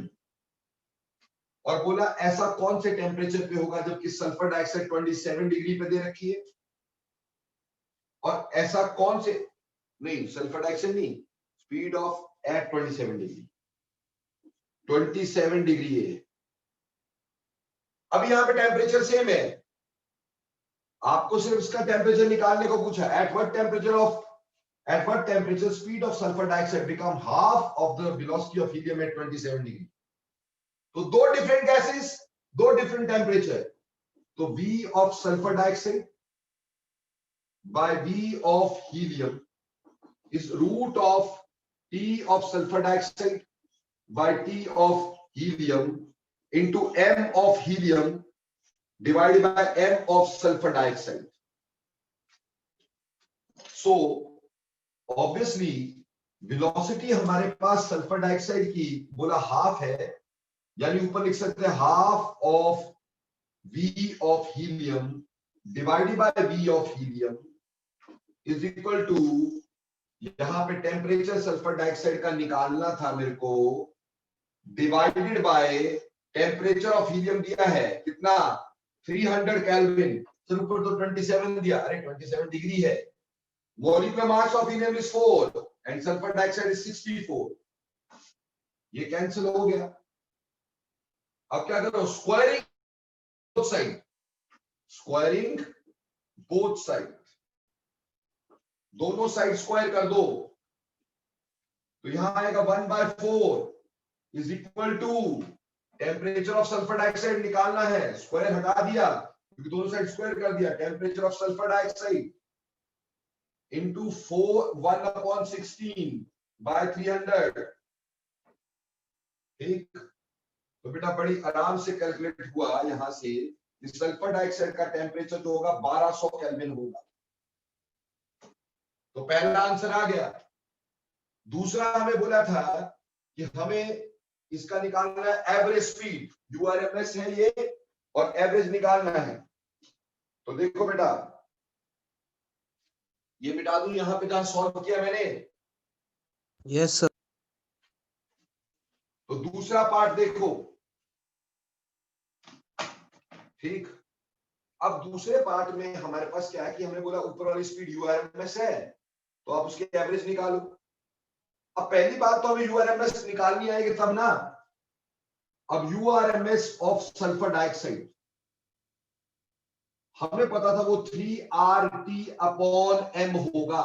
और बोला ऐसा कौन से टेम्परेचर पे होगा जबकि सल्फर डाइऑक्साइड 27 डिग्री पे दे रखी है, और ऐसा कौन से, नहीं सल्फर डाइऑक्साइड नहीं, speed of at 27 degree, 27 degree है। अब यहां पे टेम्परेचर सेम है, आपको सिर्फ इसका टेम्परेचर निकालने को पूछा। At what temperature speed of sulphur dioxide become half of the velocity of helium at 27 degree. तो दो डिफरेंट गैसेस, दो डिफरेंट टेम्परेचर, तो V of sulphur dioxide by V of helium is root of T of sulphur dioxide by T of helium into M of helium divided by M of sulfur dioxide. So obviously velocity हमारे पास सल्फर डाइऑक्साइड की बोला हाफ है, यानी ऊपर लिख सकते हैं half of V of helium divided by V of helium is equal to, यहां पे टेम्परेचर सल्फर डाइऑक्साइड का निकालना था मेरे को, divided by temperature of helium दिया है कितना 300 केल्विन, सिर्फ ऊपर तो 27 दिया, अरे 27 डिग्री है। Molecular mass of helium is 4 and sulphur dioxide is 64, ये कैंसिल हो गया। अब क्या करो, squaring both side, squaring both side, दोनों साइड स्क्वायर कर दो, तो यहां आएगा 1/4 is equal to temperature of sulphur dioxide निकालना है, स्क्वायर हटा दिया क्योंकि दोनों साइड स्क्वायर कर दिया, temperature of sulphur dioxide into 1/16 by 300। ठीक, तो बेटा बड़ी आराम से कैलकुलेट हुआ यहां से, सल्फर डाइऑक्साइड का टेम्परेचर जो होगा 1200 केल्विन होगा, तो पहला आंसर आ गया। दूसरा हमें बोला था कि हमें इसका निकालना है एवरेज स्पीड, यूआरएमएस है ये, और एवरेज निकालना है। तो देखो बेटा, ये मिटा दूं यहां पे जहां सॉल्व किया मैंने, यस सर। तो दूसरा पार्ट देखो। ठीक, अब दूसरे पार्ट में हमारे पास क्या है कि हमने बोला ऊपर वाली स्पीड यूआरएमएस है, तो आप उसके एवरेज निकालो। अब पहली बात तो हमें यूआरएमएस निकालनी आएगी तब ना। अब यूआरएमएस ऑफ सल्फर डाइऑक्साइड हमें पता था वो 3RT/M होगा।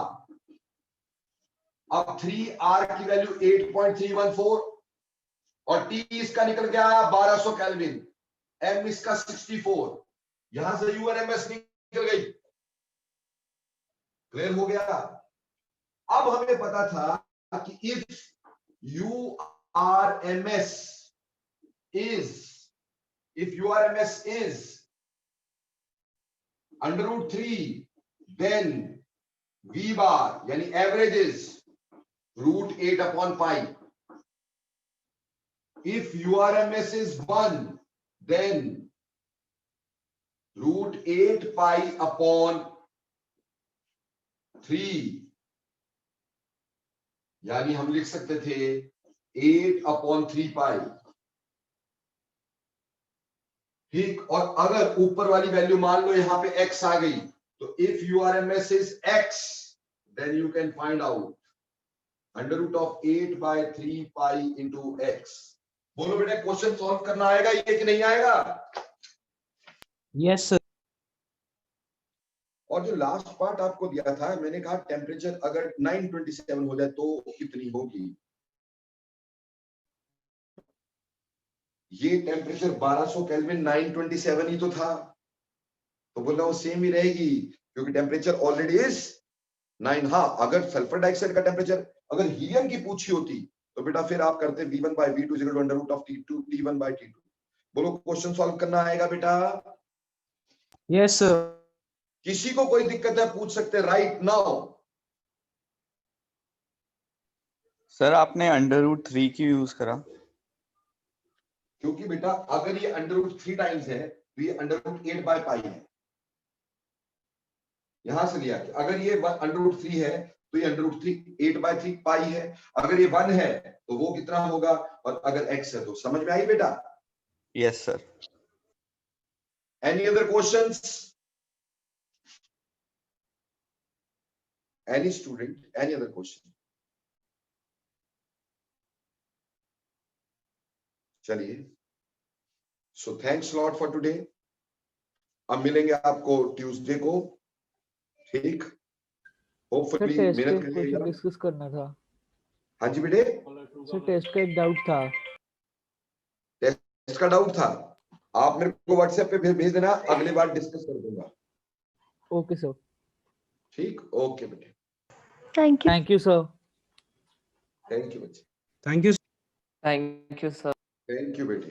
अब 3R की वैल्यू 8.314 और T इसका निकल के आया 1200 केल्विन, M इसका 64, यहां से यूआरएमएस निकल गई। क्लियर हो गया। अब हमें पता था कि if URMS is under root 3, then V bar यानी average is root 8/pi. If URMS is 1, then root 8pi/3, यानी हम लिख सकते थे 8/3 पाई। ठीक, और अगर ऊपर वाली वैल्यू मान लो यहां पे x आ गई, तो if URMS is x, then you can find out √8/3 pi into x। बोलो बेटा, क्वेश्चन सॉल्व करना आएगा ये कि नहीं आएगा? Yes sir. और जो लास्ट पार्ट आपको दिया था, मैंने कहा टेम्परेचर अगर 927 हो जाए तो कितनी होगी, ये टेम्परेचर 1200 केल्विन 927 ही तो था, तो बोला वो सेम ही रहेगी क्योंकि टेम्परेचर ऑलरेडी इज 9। हाँ, अगर सल्फर डाइऑक्साइड का टेम्परेचर अगर हीलियम की पूछी होती तो बेटा फिर आप करते V1 by V2 equal to under root of T1 by T2। बोलो क्वेश्चन सॉल्व करना आएगा बेटा? Yes, sir. किसी को कोई दिक्कत है पूछ सकते राइट नाउ। सर आपने √3 क्यों यूज करा? क्योंकि बेटा अगर ये √3 टाइम्स है तो ये √8 by पाई है, यहां से लिया। अगर ये √3 है तो ये √3 8 by 3 पाई है, अगर ये 1 है तो वो कितना होगा, और अगर x है तो समझ में आई बेटा? Yes sir. Any other questions? Any student, any other question? चलिए, so thanks lot for today. अब मिलेंगे आपको ट्यूसडे को, ठीक? सर होपफुली टेस्ट का मेहनत एक क्वेश्चन करिएगा। डिस्कस करना था। हाँ जी बेटे, सर टेस्ट का एक डाउट था। इसका डाउट था, आप मेरे को व्हाट्सएप पे भेज देना, अगली बार डिस्कस कर दूंगा। Okay sir. ठीक, ओके बेटे, thank you sir. Thank you बच्चे, Thank you. Thank you, sir. Thank you बेटे।